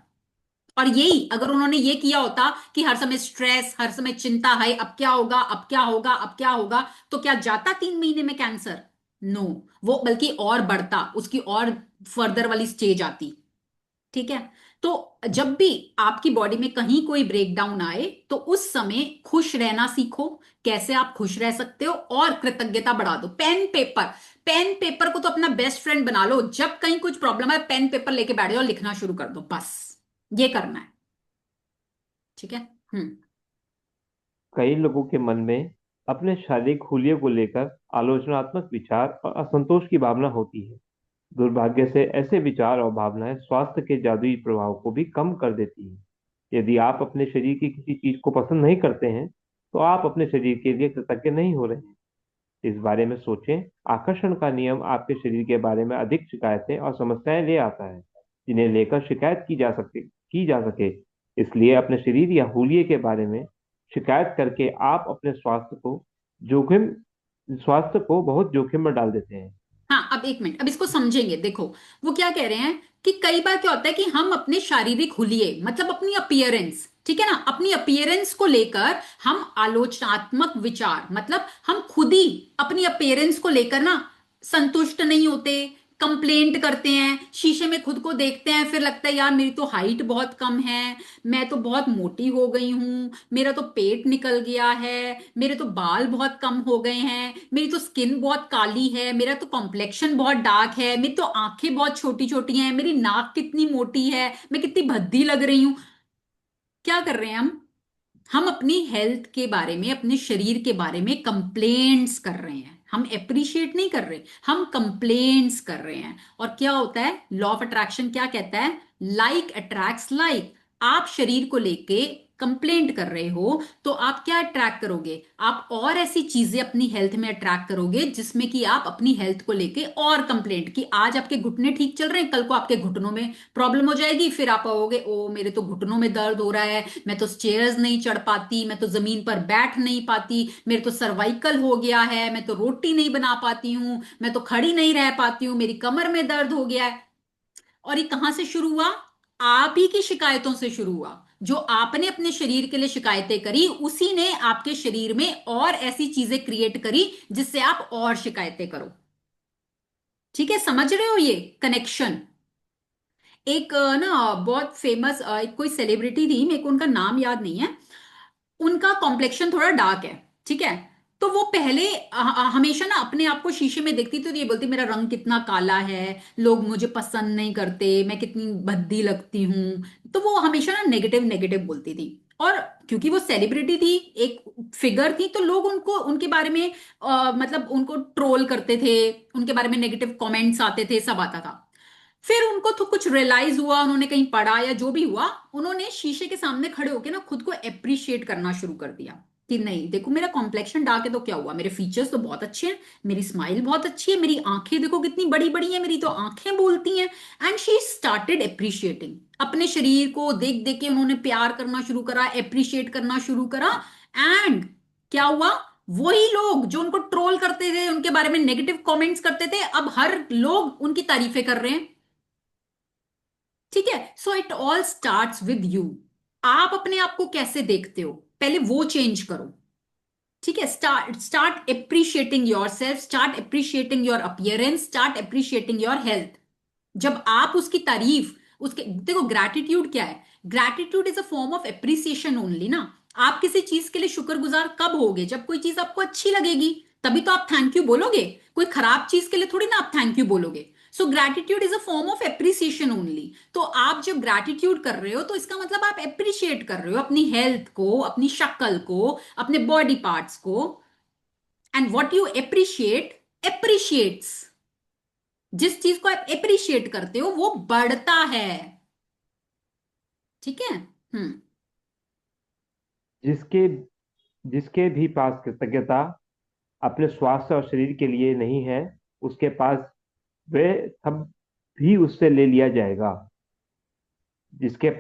और यही अगर उन्होंने ये किया होता कि हर समय स्ट्रेस, हर समय चिंता है, अब क्या होगा, अब क्या होगा, अब क्या होगा, तो क्या जाता 3 महीने में कैंसर? नो। वो बल्कि और बढ़ता, उसकी और फर्दर वाली स्टेज आती। ठीक है। तो जब भी आपकी बॉडी में कहीं कोई ब्रेकडाउन आए, तो उस समय खुश रहना सीखो। कैसे आप खुश रह सकते हो? और कृतज्ञता बढ़ा दो। पेन पेपर, पेन पेपर को तो अपना बेस्ट फ्रेंड बना लो। जब कहीं कुछ प्रॉब्लम है, पेन पेपर लेके बैठ जाओ, लिखना शुरू कर दो, बस ये करना है। ठीक है। हम्म। कई लोगों के मन में अपने शारीरिक हुलिये को लेकर आलोचनात्मक विचार और असंतोष की भावना होती है। दुर्भाग्य से ऐसे विचार और भावनाएं स्वास्थ्य के जादुई प्रभाव को भी कम कर देती हैं। यदि आप अपने शरीर की किसी चीज को पसंद नहीं करते हैं, तो आप अपने शरीर के लिए कृतज्ञ नहीं हो रहे हैं। इस बारे में सोचें। आकर्षण का नियम आपके शरीर के बारे में अधिक शिकायतें और समस्याएं ले आता है, जिन्हें लेकर शिकायत की जा सके। इसलिए अपने शरीर या हुलिये के बारे में शिकायत करके आप अपने जोखिम स्वास्थ्य को बहुत जोखिम में डाल देते हैं। हाँ, अब एक मिनट, अब इसको समझेंगे। देखो, वो क्या कह रहे हैं कि कई बार क्या होता है कि हम अपने शारीरिक हुलिये, मतलब अपनी अपीयरेंस, ठीक है ना, अपनी अपीयरेंस को लेकर हम आलोचनात्मक विचार, मतलब हम खुद ही अपनी अपीयरेंस को लेकर ना संतुष्ट नहीं होते, कंप्लेंट करते हैं। शीशे में खुद को देखते हैं, फिर लगता है यार मेरी तो हाइट बहुत कम है, मैं तो बहुत मोटी हो गई हूं, मेरा तो पेट निकल गया है, मेरे तो बाल बहुत कम हो गए हैं, मेरी तो स्किन बहुत काली है, मेरा तो कॉम्प्लेक्शन बहुत डार्क है, मेरी तो आंखें बहुत छोटी छोटी हैं, मेरी नाक कितनी मोटी है, मैं कितनी भद्दी लग रही हूं। क्या कर रहे हैं हम अपनी हेल्थ के बारे में, अपने शरीर के बारे में कंप्लेंट्स कर रहे हैं। हम अप्रिशिएट नहीं कर रहे, हम कंप्लेंट्स कर रहे हैं। और क्या होता है, लॉ ऑफ अट्रैक्शन क्या कहता है? Like attracts like. आप शरीर को लेके कंप्लेंट कर रहे हो, तो आप क्या अट्रैक्ट करोगे? आप और ऐसी चीजें अपनी हेल्थ में अट्रैक्ट करोगे जिसमें कि आप अपनी हेल्थ को लेके और कंप्लेंट, कि आज आपके घुटने ठीक चल रहे हैं, कल को आपके घुटनों में प्रॉब्लम हो जाएगी, फिर आप कहोगे ओ मेरे तो घुटनों में दर्द हो रहा है, मैं तो स्टेयर्स नहीं चढ़ पाती, मैं तो जमीन पर बैठ नहीं पाती, मेरे तो सर्वाइकल हो गया है, मैं तो रोटी नहीं बना पाती हूं, मैं तो खड़ी नहीं रह पाती हूं, मेरी कमर में दर्द हो गया है। और ये कहां से शुरू हुआ? आप ही की शिकायतों से शुरू हुआ। जो आपने अपने शरीर के लिए शिकायतें करी, उसी ने आपके शरीर में और ऐसी चीजें क्रिएट करी जिससे आप और शिकायतें करो। ठीक है, समझ रहे हो ये कनेक्शन? एक ना बहुत फेमस एक कोई सेलिब्रिटी थी, मेरे को उनका नाम याद नहीं है। उनका कॉम्प्लेक्शन थोड़ा डार्क है, ठीक है। तो वो पहले हमेशा ना अपने आप को शीशे में देखती थी, तो ये बोलती मेरा रंग कितना काला है, लोग मुझे पसंद नहीं करते, मैं कितनी भद्दी लगती हूँ। तो वो हमेशा ना नेगेटिव नेगेटिव बोलती थी। और क्योंकि वो सेलिब्रिटी थी, एक फिगर थी, तो लोग उनको उनके बारे में मतलब उनको ट्रोल करते थे, उनके बारे में नेगेटिव कमेंट्स आते थे, सब आता था। फिर उनको तो कुछ रियलाइज हुआ, उन्होंने कहीं पढ़ा या जो भी हुआ, उन्होंने शीशे के सामने खड़े होकर ना खुद को अप्रिशिएट करना शुरू कर दिया कि नहीं देखो, मेरा कॉम्प्लेक्शन डार्क है तो क्या हुआ, मेरे फीचर्स तो बहुत अच्छे हैं, मेरी स्माइल बहुत अच्छी है, मेरी आंखें देखो कितनी बड़ी बड़ी है, मेरी तो आंखें बोलती हैं। एंड शी स्टार्टेड अप्रिशिएटिंग अपने शरीर को, देख देख के उन्होंने प्यार करना शुरू करा, अप्रिशिएट करना शुरू करा। एंड क्या हुआ? वही लोग जो उनको ट्रोल करते थे, उनके बारे में नेगेटिव कमेंट्स करते थे, अब हर लोग उनकी तारीफें कर रहे हैं। ठीक है। So it all starts with you. आप अपने आप को कैसे देखते हो, पहले वो चेंज करो। ठीक है। Start start appreciating your self, start appreciating your appearance, start appreciating your health. जब आप उसकी तारीफ, उसके देखो, ग्रैटिट्यूड क्या है? Gratitude is a form of appreciation only ना। आप किसी चीज के लिए शुक्रगुजार कब होगे? जब कोई चीज आपको अच्छी लगेगी, तभी तो आप थैंक यू बोलोगे। कोई खराब चीज के लिए थोड़ी ना आप थैंक यू बोलोगे। So gratitude is a form of appreciation only. तो आप जब ग्रैटिट्यूड कर रहे हो, तो इसका मतलब आप एप्रिशिएट कर रहे हो अपनी हेल्थ को, अपनी शक्ल को, अपने बॉडी पार्ट्स को। And what you appreciate appreciates. जिस चीज को आप एप्रिशिएट करते हो वो बढ़ता है। ठीक है। हम्म। जिसके जिसके भी पास कृतज्ञता अपने स्वास्थ्य और शरीर के लिए नहीं है, उसके पास वे सब भी उससे ले लिया जाएगा। जिसके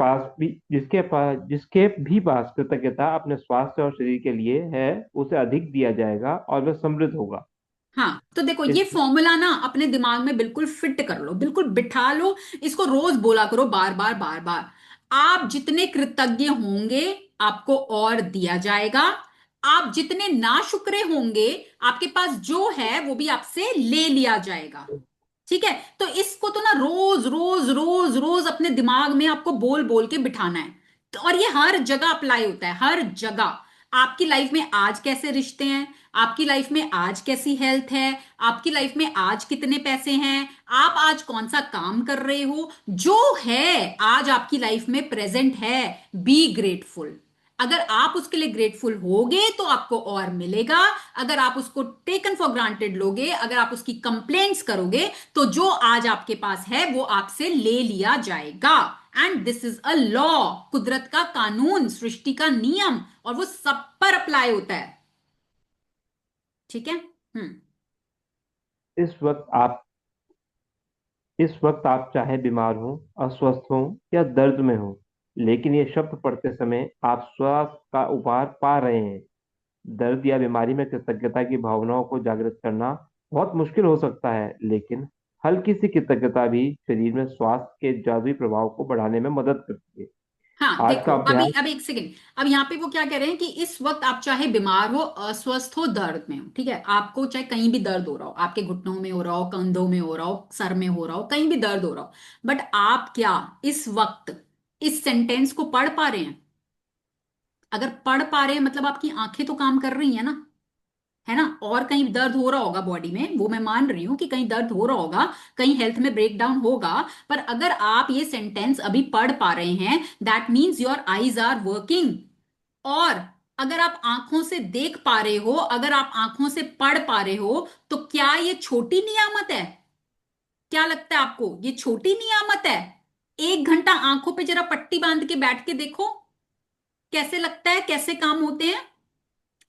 भी पास कृतज्ञता अपने स्वास्थ्य और शरीर के लिए है, उसे अधिक दिया जाएगा और वह समृद्ध होगा। हाँ, तो देखो इस ये फॉर्मूला ना अपने दिमाग में बिल्कुल फिट कर लो, बिल्कुल बिठा लो। इसको रोज बोला करो, बार बार बार बार। आप जितने कृतज्ञ होंगे, आपको और दिया जाएगा। आप जितने नाशुक्रे होंगे, आपके पास जो है वो भी आपसे ले लिया जाएगा। ठीक है, तो इसको तो ना रोज रोज रोज रोज अपने दिमाग में आपको बोल बोल के बिठाना है। तो और ये हर जगह अप्लाई होता है, हर जगह। आपकी लाइफ में आज कैसे रिश्ते हैं, आपकी लाइफ में आज कैसी हेल्थ है, आपकी लाइफ में आज कितने पैसे हैं, आप आज कौन सा काम कर रहे हो, जो है आज आपकी लाइफ में प्रेजेंट है, बी ग्रेटफुल। अगर आप उसके लिए ग्रेटफुल होगे तो आपको और मिलेगा। अगर आप उसको टेकन फॉर ग्रांटेड लोगे, अगर आप उसकी कंप्लेंट्स करोगे, तो जो आज आपके पास है वो आपसे ले लिया जाएगा। And this is a law, कुदरत का कानून, सृष्टि का नियम, और वो सब पर अप्लाई होता है। ठीक है। हम्म। इस वक्त आप इस वक्त आप चाहे बीमार हो, अस्वस्थ हो या दर्द में हो, लेकिन ये शब्द पढ़ते समय आप स्वास्थ्य का उपहार पा रहे हैं। दर्द या बीमारी में कृतज्ञता की भावनाओं को जागृत करना बहुत मुश्किल हो सकता है, लेकिन हल्की सी कृतज्ञता भी शरीर में स्वास्थ्य के जादुई प्रभाव को बढ़ाने में मदद करती है। हाँ, आज देखो का अभी अभ्यास। अभी एक सेकेंड। अब यहाँ पे वो क्या कह रहे हैं कि इस वक्त आप चाहे बीमार हो, अस्वस्थ हो, दर्द में हो, ठीक है, आपको चाहे कहीं भी दर्द हो रहा हो, आपके घुटनों में हो रहा हो, कंधों में हो रहा हो, सर में हो रहा हो, कहीं भी दर्द हो रहा हो, बट आप क्या इस वक्त इस सेंटेंस को पढ़ पा रहे हैं? अगर पढ़ पा रहे हैं मतलब आपकी आंखें तो काम कर रही है ना, है ना। और कहीं दर्द हो रहा होगा बॉडी में, वो मैं मान रही हूं कि कहीं दर्द हो रहा होगा, कहीं हेल्थ में ब्रेकडाउन होगा। पर अगर आप ये सेंटेंस अभी पढ़ पा रहे हैं, that means your eyes are working. और अगर आप आंखों से देख पा रहे हो, अगर आप आंखों से पढ़ पा रहे हो, तो क्या ये छोटी नियामत है? क्या लगता है आपको ये छोटी नियामत है? 1 घंटा आंखों पे जरा पट्टी बांध के बैठ के देखो, कैसे लगता है, कैसे काम होते हैं।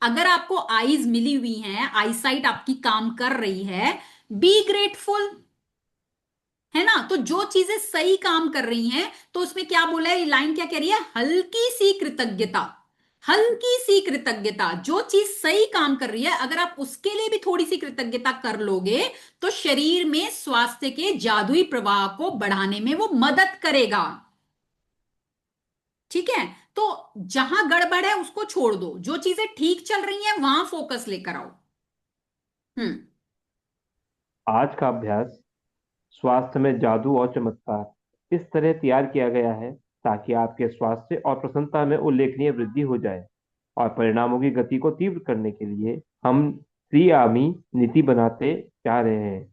अगर आपको आईज मिली हुई हैं, आईसाइट आपकी काम कर रही है, बी ग्रेटफुल, है ना। तो जो चीजें सही काम कर रही हैं, तो उसमें क्या बोला है, ये लाइन क्या कह रही है, हल्की सी कृतज्ञता। हल्की सी कृतज्ञता, जो चीज सही काम कर रही है, अगर आप उसके लिए भी थोड़ी सी कृतज्ञता कर लोगे, तो शरीर में स्वास्थ्य के जादुई प्रवाह को बढ़ाने में वो मदद करेगा। ठीक है। तो जहां गड़बड़ है उसको छोड़ दो, जो चीजें ठीक चल रही हैं वहां फोकस लेकर आओ। हम्म। आज का अभ्यास स्वास्थ्य में जादू और चमत्कार इस तरह तैयार किया गया है ताकि आपके स्वास्थ्य और प्रसन्नता में उल्लेखनीय वृद्धि हो जाए। और परिणामों की गति को तीव्र करने के लिए हम त्रिआयामी नीति बनाते जा रहे हैं।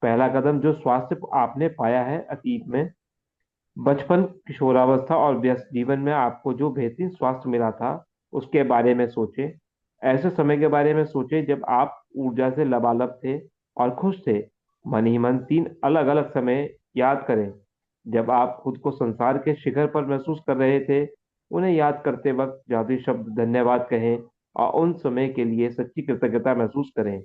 पहला कदम, जो स्वास्थ्य आपने पाया है अतीत में, बचपन, किशोरावस्था और व्यस्त जीवन में आपको जो बेहतरीन स्वास्थ्य मिला था, उसके बारे में सोचें। ऐसे समय के बारे में सोचें जब आप ऊर्जा से लबालब थे और खुश थे। मन ही मन 3 अलग अलग समय याद करें जब आप खुद को संसार के शिखर पर महसूस कर रहे थे। उन्हें याद करते वक्त जादुई शब्द धन्यवाद कहें और उन समय के लिए सच्ची कृतज्ञता महसूस करें।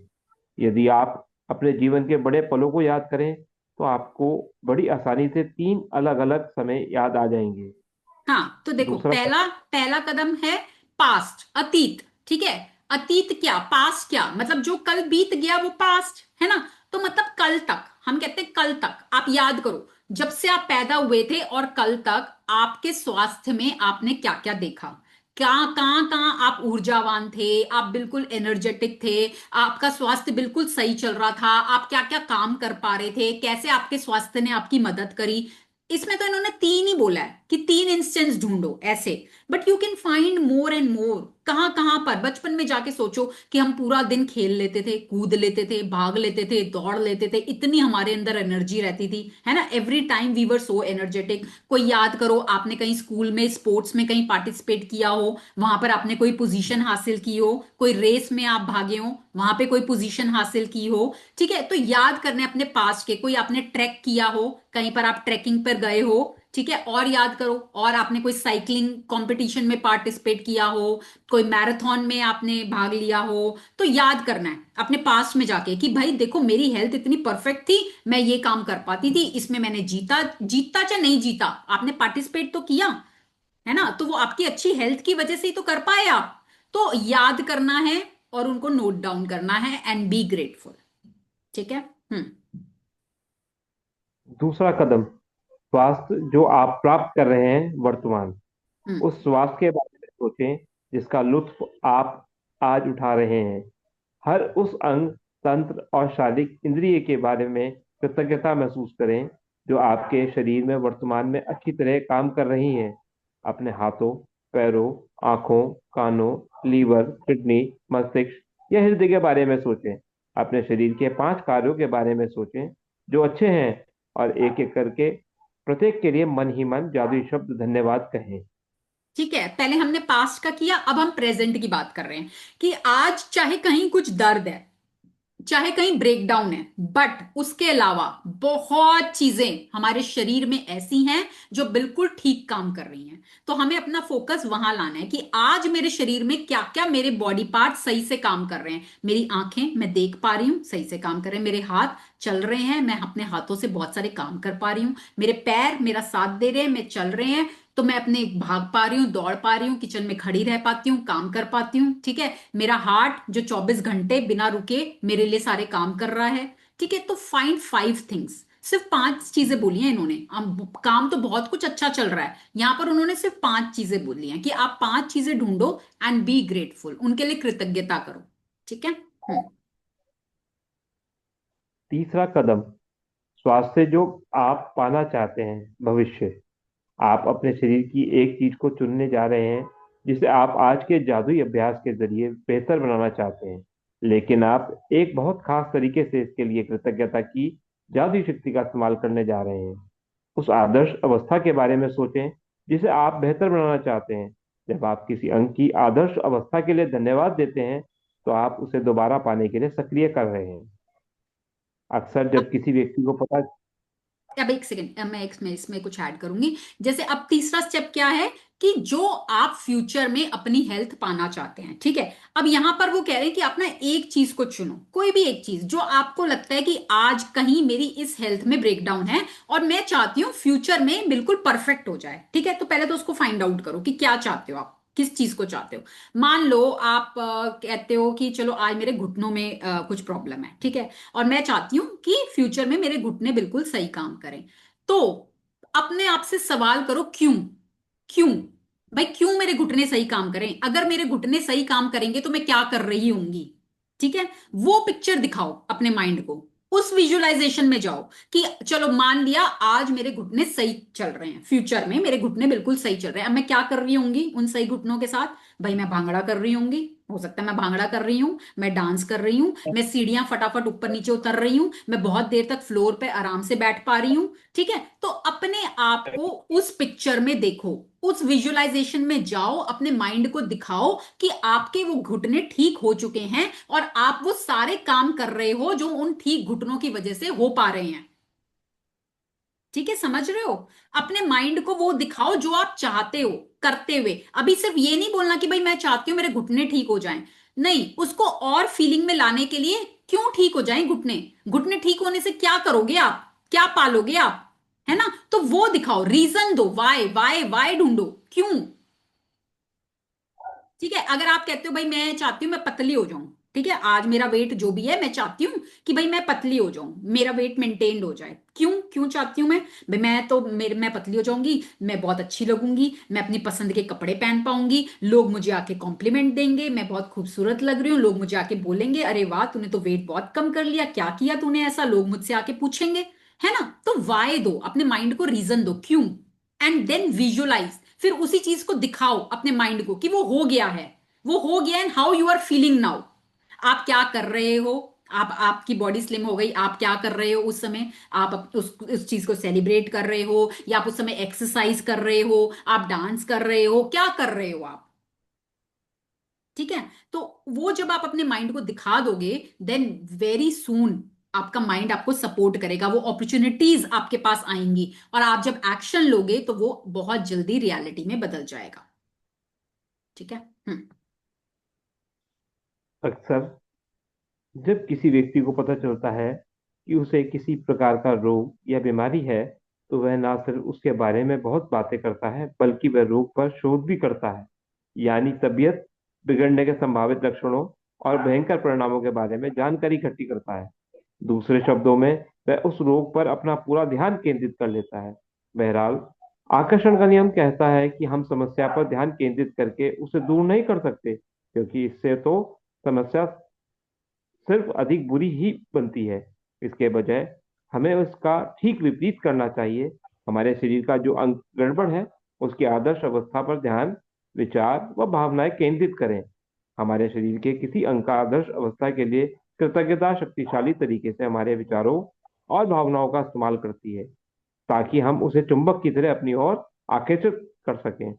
यदि आप अपने जीवन के बड़े पलों को याद करें, तो आपको बड़ी आसानी से 3 अलग अलग समय याद आ जाएंगे। हाँ, तो देखो दूसरा पहला पहला कदम है पास्ट, अतीत। ठीक है। अतीत क्या, पास्ट क्या, मतलब जो कल बीत गया वो पास्ट है ना। तो मतलब कल तक, हम कहते हैं कल तक आप याद करो, जब से आप पैदा हुए थे और कल तक आपके स्वास्थ्य में आपने क्या क्या देखा। क्या, कहाँ कहाँ आप ऊर्जावान थे, आप बिल्कुल एनर्जेटिक थे, आपका स्वास्थ्य बिल्कुल सही चल रहा था, आप क्या क्या काम कर पा रहे थे, कैसे आपके स्वास्थ्य ने आपकी मदद करी। इसमें तो इन्होंने 3 ही बोला है कि 3 इंस्टेंस ढूंढो ऐसे। But you can find more and more. कहां कहां पर बचपन में जाके सोचो कि हम पूरा दिन खेल लेते थे, कूद लेते थे, भाग लेते थे, दौड़ लेते थे, इतनी हमारे अंदर एनर्जी रहती थी, है ना। Every time we were so energetic. कोई याद करो, आपने कहीं स्कूल में स्पोर्ट्स में कहीं पार्टिसिपेट किया हो, वहां पर आपने कोई पोजीशन हासिल की हो, कोई रेस में आप भागे हो, वहां पे कोई पोजीशन हासिल की हो। ठीक है, तो याद करने अपने पास्ट के, कोई आपने ट्रैक किया हो, कहीं पर आप ट्रैकिंग पर गए हो, ठीक है, और याद करो, और आपने कोई साइकिलिंग कंपटीशन में पार्टिसिपेट किया हो, कोई मैराथन में आपने भाग लिया हो, तो याद करना है अपने पास्ट में जाके कि भाई देखो मेरी हेल्थ इतनी परफेक्ट थी, मैं ये काम कर पाती थी, इसमें मैंने जीता, जीता चाहे नहीं जीता, आपने पार्टिसिपेट तो किया, है ना, तो वो आपकी अच्छी हेल्थ की वजह से ही तो कर पाए आप। तो याद करना है और उनको नोट डाउन करना है एंड बी ग्रेटफुल। ठीक है। हम्म। दूसरा कदम, स्वास्थ्य जो आप प्राप्त कर रहे हैं वर्तमान, हम्म। उस स्वास्थ्य के बारे में सोचें जिसका लुत्फ आप आज उठा रहे हैं। हर उस अंग, तंत्र और शारीरिक इंद्रिय के बारे में कृतज्ञता महसूस करें जो आपके शरीर में वर्तमान में अच्छी तरह काम कर रही हैं। अपने हाथों, पैरों, आंखों, कानों, लीवर, किडनी, मस्तिष्क या हृदय के बारे में सोचें। अपने शरीर के 5 कार्यों के बारे में सोचें जो अच्छे हैं, और एक एक करके प्रत्येक के लिए मन ही मन जादुई शब्द धन्यवाद कहें। ठीक है, पहले हमने पास्ट का किया, अब हम प्रेजेंट की बात कर रहे हैं कि आज चाहे कहीं कुछ दर्द है, चाहे कहीं ब्रेकडाउन है, बट उसके अलावा बहुत चीजें हमारे शरीर में ऐसी हैं जो बिल्कुल ठीक काम कर रही हैं। तो हमें अपना फोकस वहां लाना है कि आज मेरे शरीर में क्या क्या मेरे बॉडी पार्ट सही से काम कर रहे हैं। मेरी आंखें, मैं देख पा रही हूँ, सही से काम कर रहे हैं। मेरे हाथ चल रहे हैं, मैं अपने हाथों से बहुत सारे काम कर पा रही हूँ। मेरे पैर मेरा साथ दे रहे हैं, मैं चल रहे हैं, तो मैं अपने भाग पा रही हूँ, दौड़ पा रही हूँ, किचन में खड़ी रह पाती हूँ, काम कर पाती हूँ। ठीक है, मेरा हार्ट जो 24 घंटे बिना रुके मेरे लिए सारे काम कर रहा है। ठीक है, तो फाइंड 5 थिंग्स, सिर्फ 5 चीजें बोली हैं इन्होंने। काम तो बहुत कुछ अच्छा चल रहा है, यहां पर उन्होंने सिर्फ 5 चीजें बोली हैं कि आप 5 चीजें ढूंढो एंड बी ग्रेटफुल, उनके लिए कृतज्ञता करो। ठीक है। हम्म। तीसरा कदम, स्वास्थ्य जो आप पाना चाहते हैं भविष्य। आप अपने शरीर की एक चीज को चुनने जा रहे हैं जिसे आप आज के जादुई अभ्यास के जरिए बेहतर बनाना चाहते हैं, लेकिन आप एक बहुत खास तरीके से इसके लिए कृतज्ञता की जादुई शक्ति का इस्तेमाल करने जा रहे हैं। उस आदर्श अवस्था के बारे में सोचें जिसे आप बेहतर बनाना चाहते हैं। जब आप किसी अंग की आदर्श अवस्था के लिए धन्यवाद देते हैं, तो आप उसे दोबारा पाने के लिए सक्रिय कर रहे हैं। अक्सर अब जब किसी व्यक्ति को पता। अब एक सेकेंड, अब मैं इसमें कुछ ऐड करूंगी। जैसे अब तीसरा स्टेप क्या है कि जो आप फ्यूचर में अपनी हेल्थ पाना चाहते हैं, ठीक है, अब यहां पर वो कह रहे हैं कि आप ना एक चीज को चुनो, कोई भी एक चीज जो आपको लगता है कि आज कहीं मेरी इस हेल्थ में ब्रेकडाउन है और मैं चाहती हूँ फ्यूचर में बिल्कुल परफेक्ट हो जाए। ठीक है, तो पहले तो उसको फाइंड आउट करो कि क्या चाहते हो आप, किस चीज को चाहते हो। मान लो आप कहते हो कि चलो आज मेरे घुटनों में कुछ प्रॉब्लम है, ठीक है, और मैं चाहती हूं कि फ्यूचर में मेरे घुटने बिल्कुल सही काम करें। तो अपने आप से सवाल करो, क्यों? क्यों? भाई क्यों मेरे घुटने सही काम करें? अगर मेरे घुटने सही काम करेंगे तो मैं क्या कर रही होंगी? ठीक है, वो पिक्चर दिखाओ अपने माइंड को, उस विजुअलाइजेशन में जाओ कि चलो मान लिया आज मेरे घुटने सही चल रहे हैं, फ्यूचर में मेरे घुटने बिल्कुल सही चल रहे हैं, अब मैं क्या कर रही होंगी उन सही घुटनों के साथ? भाई मैं भांगड़ा कर रही होंगी, हो सकता है मैं भांगड़ा कर रही हूँ, मैं डांस कर रही हूँ, मैं सीढ़ियां फटाफट ऊपर नीचे उतर रही हूँ, मैं बहुत देर तक फ्लोर पे आराम से बैठ पा रही हूँ। ठीक है, तो अपने आप को उस पिक्चर में देखो, उस विजुअलाइजेशन में जाओ, अपने माइंड को दिखाओ कि आपके वो घुटने ठीक हो चुके हैं और आप वो सारे काम कर रहे हो जो उन ठीक घुटनों की वजह से हो पा रहे हैं। ठीक है, समझ रहे हो? अपने माइंड को वो दिखाओ जो आप चाहते हो करते हुए। अभी सिर्फ ये नहीं बोलना कि भाई मैं चाहती हूं मेरे घुटने ठीक हो जाएं, नहीं, उसको और फीलिंग में लाने के लिए क्यों ठीक हो जाएं घुटने, घुटने ठीक होने से क्या करोगे आप, क्या पालोगे आप, है ना, तो वो दिखाओ, रीजन दो, वाई वाई वाई ढूंढो, क्यों। ठीक है, अगर आप कहते हो भाई मैं चाहती हूं मैं पतली हो जाऊं, ठीक है, आज मेरा वेट जो भी है मैं चाहती हूं कि भाई मैं पतली हो जाऊं, मेरा वेट मेंटेन्ड हो जाए, क्यों क्यों चाहती हूं मैं? भाई मैं तो मेरे मैं पतली हो जाऊंगी, मैं बहुत अच्छी लगूंगी, मैं अपनी पसंद के कपड़े पहन पाऊंगी, लोग मुझे आके कॉम्प्लीमेंट देंगे, मैं बहुत खूबसूरत लग रही हूँ, लोग मुझे आके बोलेंगे अरे वाह तूने तो वेट बहुत कम कर लिया, क्या किया तूने ऐसा, लोग मुझसे आके पूछेंगे, है ना। तो वाई दो, अपने माइंड को रीजन दो क्यों, एंड देन विजुअलाइज, फिर उसी चीज को दिखाओ अपने माइंड को कि वो हो गया है, वो हो गया, and how you are feeling now, आप क्या कर रहे हो, आप आपकी बॉडी स्लिम हो गई, आप क्या कर रहे हो उस समय, आप उस चीज को सेलिब्रेट कर रहे हो या आप उस समय एक्सरसाइज कर रहे हो, आप डांस कर रहे हो, क्या कर रहे हो आप? ठीक है, तो वो जब आप अपने माइंड को दिखा दोगे, देन वेरी सून आपका माइंड आपको सपोर्ट करेगा, वो अपॉर्चुनिटीज आपके पास आएंगी, और आप जब एक्शन लोगे तो वो बहुत जल्दी रियलिटी में बदल जाएगा। ठीक है। हम्म। अक्सर जब किसी व्यक्ति को पता चलता है कि उसे किसी प्रकार का रोग या बीमारी है, तो वह ना सिर्फ उसके बारे में बहुत बातें करता है, बल्कि वह रोग पर शोध भी करता है। यानी तबीयत बिगड़ने के संभावित लक्षणों और भयंकर परिणामों के बारे में जानकारी इकट्ठी करता है। दूसरे शब्दों में, वह उस रोग पर अपना पूरा ध्यान केंद्रित कर लेता है। बहरहाल, आकर्षण का नियम कहता है कि हम समस्या पर ध्यान केंद्रित करके उसे दूर नहीं कर सकते, क्योंकि इससे तो समस्या सिर्फ अधिक बुरी ही बनती है। इसके बजाय हमें उसका ठीक विपरीत करना चाहिए। हमारे शरीर का जो अंग गड़बड़ है, उसकी आदर्श अवस्था पर ध्यान, विचार व भावनाएं केंद्रित करें। हमारे शरीर के किसी अंग का आदर्श अवस्था के लिए कृतज्ञता शक्तिशाली तरीके से हमारे विचारों और भावनाओं का इस्तेमाल करती है, ताकि हम उसे चुंबक की तरह अपनी ओर आकर्षित कर सकें,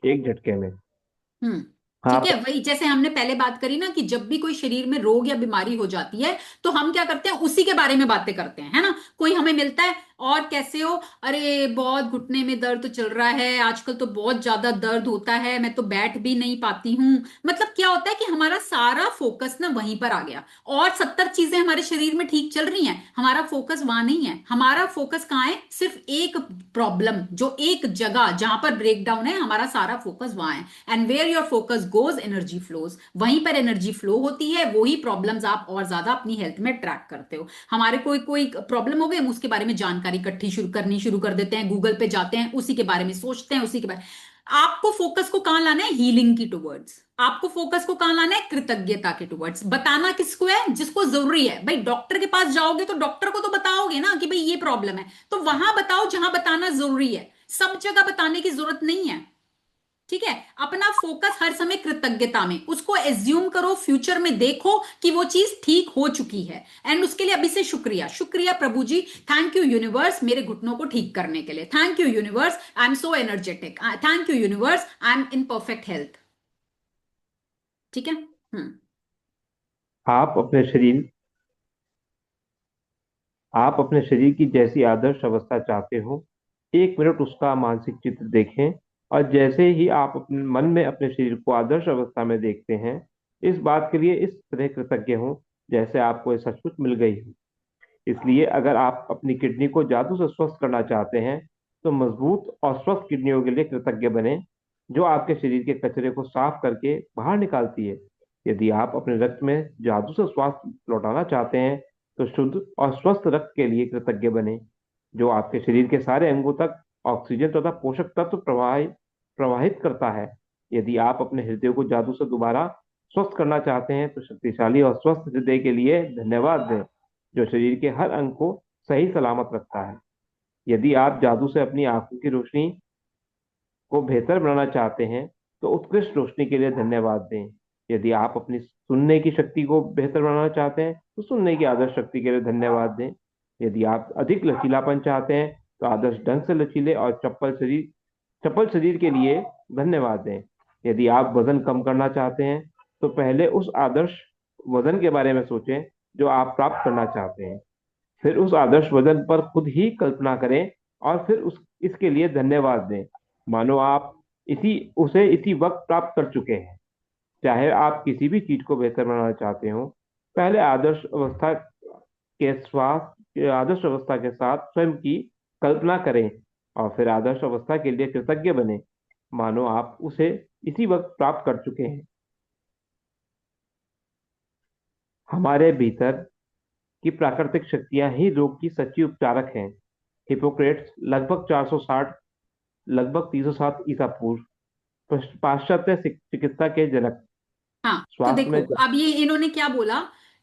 एक झटके में। हम्म। ठीक आप है, वही जैसे हमने पहले बात करी ना, कि जब भी कोई शरीर में रोग या बीमारी हो जाती है तो हम क्या करते हैं, उसी के बारे में बातें करते हैं, है ना। कोई हमें मिलता है, और कैसे हो, अरे बहुत घुटने में दर्द चल रहा है आजकल, तो बहुत ज्यादा दर्द होता है, मैं तो बैठ भी नहीं पाती हूँ। मतलब क्या होता है कि हमारा सारा फोकस ना वहीं पर आ गया, और 70 चीजें हमारे शरीर में ठीक चल रही हैं, हमारा फोकस वहां नहीं है। हमारा फोकस कहाँ है, सिर्फ एक प्रॉब्लम, जो एक जगह जहां पर ब्रेकडाउन है, हमारा सारा फोकस वहां है। And where your focus goes energy flows, वहीं पर एनर्जी फ्लो होती है, वही प्रॉब्लम्स आप और ज्यादा अपनी हेल्थ में ट्रैक करते हो। हमारे कोई कोई प्रॉब्लम हो गई, हम उसके बारे में जानकारी इकट्ठी शुरू कर देते हैं, गूगल पे जाते हैं, उसी के बारे में सोचते हैं, उसी के बारे। आपको फोकस को कहां लाना है, हीलिंग की टुवर्ड्स। आपको फोकस को कहां लाना है, कृतज्ञता के टुवर्ड्स। बताना किसको है, जिसको जरूरी है। भाई डॉक्टर के पास जाओगे तो डॉक्टर को तो बताओगे ना कि भाई ये प्रॉब्लम है, तो वहां बताओ जहां बताना जरूरी है, सब जगह बताने की जरूरत नहीं है। ठीक है। अपना फोकस हर समय कृतज्ञता में, उसको एज्यूम करो, फ्यूचर में देखो कि वो चीज ठीक हो चुकी है, एंड उसके लिए अभी से शुक्रिया, शुक्रिया प्रभु जी, थैंक यू यूनिवर्स मेरे घुटनों को ठीक करने के लिए, thank you universe I am so energetic, thank you universe I am in perfect health. ठीक है। हम्म। आप अपने शरीर आप अपने शरीर की जैसी आदर्श अवस्था चाहते हो, 1 मिनट उसका मानसिक चित्र देखें। और जैसे ही आप अपने मन में अपने शरीर को आदर्श अवस्था में देखते हैं, इस बात के लिए इस तरह कृतज्ञ हों जैसे आपको ये सचमुच मिल गई हो। इसलिए अगर आप अपनी किडनी को जादू से स्वस्थ करना चाहते हैं, तो मजबूत और स्वस्थ किडनियों के लिए कृतज्ञ बने, जो आपके शरीर के कचरे को साफ करके बाहर निकालती है। यदि आप अपने रक्त में जादू से स्वास्थ्य लौटाना चाहते हैं, तो शुद्ध और स्वस्थ रक्त के लिए कृतज्ञ बने, जो आपके शरीर के सारे अंगों तक ऑक्सीजन तथा पोषक तत्व प्रवाहित करता है। यदि आप अपने हृदय को जादू से दोबारा स्वस्थ करना चाहते हैं, तो शक्तिशाली और स्वस्थ हृदय के लिए धन्यवाद दें, जो शरीर के हर अंग को सही सलामत रखता है। यदि आप जादू से अपनी आंखों की रोशनी को बेहतर बनाना चाहते हैं, तो उत्कृष्ट रोशनी के लिए धन्यवाद दें। यदि आप अपनी सुनने की शक्ति को बेहतर बनाना चाहते हैं, तो सुनने की आदर्श शक्ति के लिए धन्यवाद दें। यदि आप अधिक लचीलापन चाहते हैं, तो आदर्श ढंग से लचीले और चप्पल शरीर के लिए धन्यवाद दें। यदि आप वजन कम करना चाहते हैं, तो पहले उस आदर्श वजन के बारे में सोचें जो आप प्राप्त करना चाहते हैं। फिर उस आदर्श वजन पर खुद ही कल्पना करें, और फिर उस इसके लिए धन्यवाद दें, मानो आप इसी वक्त प्राप्त कर चुके हैं। चाहे आप किसी भी चीज को बेहतर बनाना चाहते हो, पहले आदर्श अवस्था के साथ स्वयं की कल्पना करें, और फिर आदर्श अवस्था के लिए कृतज्ञ बने, मानो आप उसे इसी वक्त प्राप्त कर चुके हैं। हमारे भीतर की प्राकृतिक शक्तियां ही रोग की सच्ची उपचारक हैं। हिपोक्रेट्स लगभग 460 लगभग 307 ईसा पूर्व पाश्चात्य चिकित्सा के जनक, हाँ, तो स्वास्थ्य देखो में अब ये इन्होंने क्या बोला,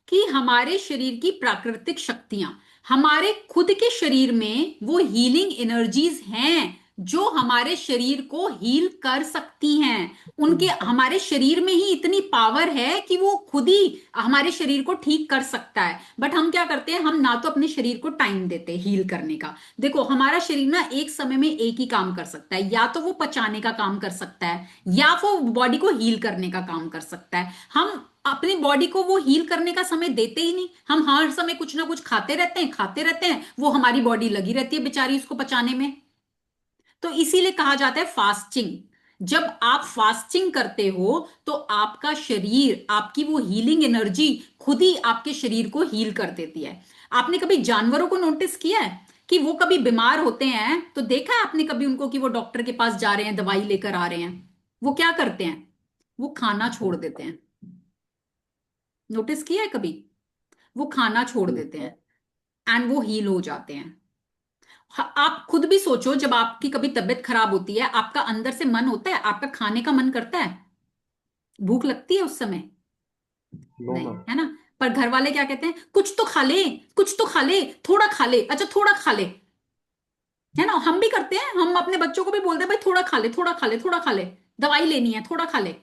कि हमारे शरीर की प्राकृतिक शक्तियां, हमारे खुद के शरीर में वो हीलिंग एनर्जीज हैं, जो हमारे शरीर को हील कर सकती हैं। उनके हमारे शरीर में ही इतनी पावर है कि वो खुद ही हमारे शरीर को ठीक कर सकता है। बट हम क्या करते हैं, हम ना तो अपने शरीर को टाइम देते हील करने का। देखो हमारा शरीर ना एक समय में एक ही काम कर सकता है, या तो वो पचाने का काम कर सकता है, या वो बॉडी को हील करने का काम कर सकता है। हम अपनी बॉडी को वो हील करने का समय देते ही नहीं, हम हर समय कुछ ना कुछ खाते रहते हैं, खाते रहते हैं, वो हमारी बॉडी लगी रहती है बेचारी उसको पचाने में। तो इसीलिए कहा जाता है फास्टिंग। जब आप फास्टिंग करते हो तो आपका शरीर, आपकी वो हीलिंग एनर्जी खुद ही आपके शरीर को हील कर देती है। आपने कभी जानवरों को नोटिस किया है कि वो कभी बीमार होते हैं तो देखा है आपने कभी उनको कि वो डॉक्टर के पास जा रहे हैं, दवाई लेकर आ रहे हैं, वो क्या करते हैं, वो खाना छोड़ देते हैं। नोटिस किया है कभी? वो खाना छोड़ देते हैं एंड वो हील हो जाते हैं। आप खुद भी सोचो, जब आपकी कभी तबीयत खराब होती है, आपका अंदर से मन होता है, आपका खाने का मन करता है, भूख लगती है उस समय? नो नहीं, मैम। है ना? पर घर वाले क्या कहते हैं, कुछ तो खा ले, कुछ तो खा ले, थोड़ा खा ले, अच्छा थोड़ा खा ले। है ना? हम भी करते हैं, हम अपने बच्चों को भी बोलते हैं भाई थोड़ा खा ले, थोड़ा खा ले, थोड़ा खा ले, दवाई लेनी है, थोड़ा खा ले।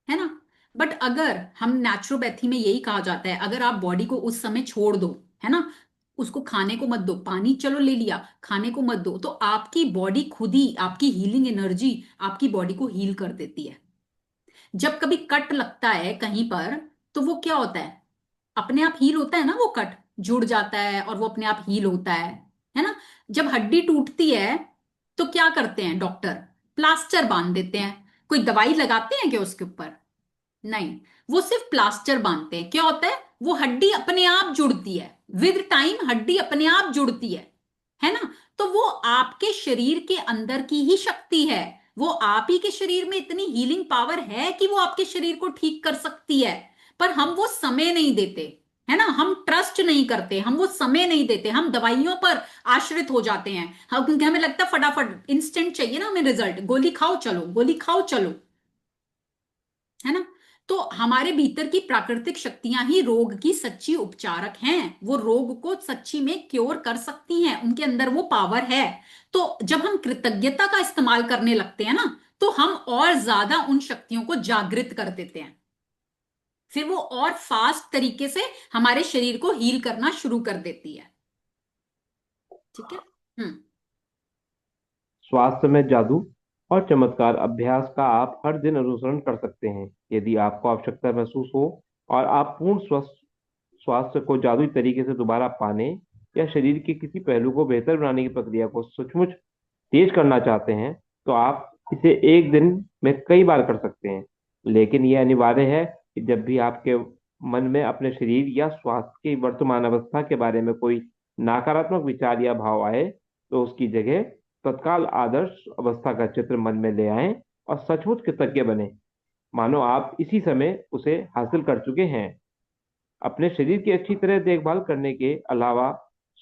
है ना? बट अगर हम नेचुरोपैथी में यही कहा जाता है, अगर आप बॉडी को उस समय छोड़ दो, है ना, उसको खाने को मत दो, पानी चलो ले लिया, खाने को मत दो, तो आपकी बॉडी खुद ही, आपकी हीलिंग एनर्जी आपकी बॉडी को हील कर देती है। जब कभी कट लगता है कहीं पर, तो वो क्या होता है, अपने आप हील होता है ना, वो कट जुड़ जाता है और वो अपने आप हील होता है ना? जब हड्डी टूटती है तो क्या करते हैं डॉक्टर, प्लास्टर बांध देते हैं। कोई दवाई लगाते हैं क्या उसके ऊपर? नहीं, वो सिर्फ प्लास्टर बांधते हैं। क्या होता है, वो हड्डी अपने आप जुड़ती है, विद टाइम हड्डी अपने आप जुड़ती है ना? तो वो आपके शरीर के अंदर की ही शक्ति है। वो आप ही के शरीर में इतनी हीलिंग पावर है कि वो आपके शरीर को ठीक कर सकती है। पर हम वो समय नहीं देते, है ना, हम ट्रस्ट नहीं करते, हम वो समय नहीं देते, हम दवाइयों पर आश्रित हो जाते हैं। हम, क्योंकि हमें लगता है फटाफट इंस्टेंट चाहिए ना हमें रिजल्ट, गोली खाओ चलो, गोली खाओ चलो। है ना? तो हमारे भीतर की प्राकृतिक शक्तियां ही रोग की सच्ची उपचारक हैं, वो रोग को सच्ची में क्योर कर सकती हैं, उनके अंदर वो पावर है। तो जब हम कृतज्ञता का इस्तेमाल करने लगते हैं ना, तो हम और ज्यादा उन शक्तियों को जागृत कर देते हैं। फिर वो और फास्ट तरीके से हमारे शरीर को हील करना शुरू कर देती है। ठीक है। हम्म। स्वास्थ्य में जादू और चमत्कार अभ्यास का आप हर दिन अनुसरण कर सकते हैं यदि आपको आवश्यकता महसूस हो और आप पूर्ण स्वस्थ स्वास्थ्य को जादुई तरीके से दोबारा पाने या शरीर के किसी पहलू को बेहतर बनाने की प्रक्रिया को सचमुच तेज करना चाहते हैं तो आप इसे एक दिन में कई बार कर सकते हैं। लेकिन यह अनिवार्य है कि जब भी आपके मन में अपने शरीर या स्वास्थ्य की वर्तमान अवस्था के बारे में कोई नकारात्मक विचार या भाव आए तो उसकी जगह तत्काल आदर्श अवस्था का चित्र मन में ले आएं और सचमुच कृतज्ञ बने मानो आप इसी समय उसे हासिल कर चुके हैं। अपने शरीर की अच्छी तरह देखभाल करने के अलावा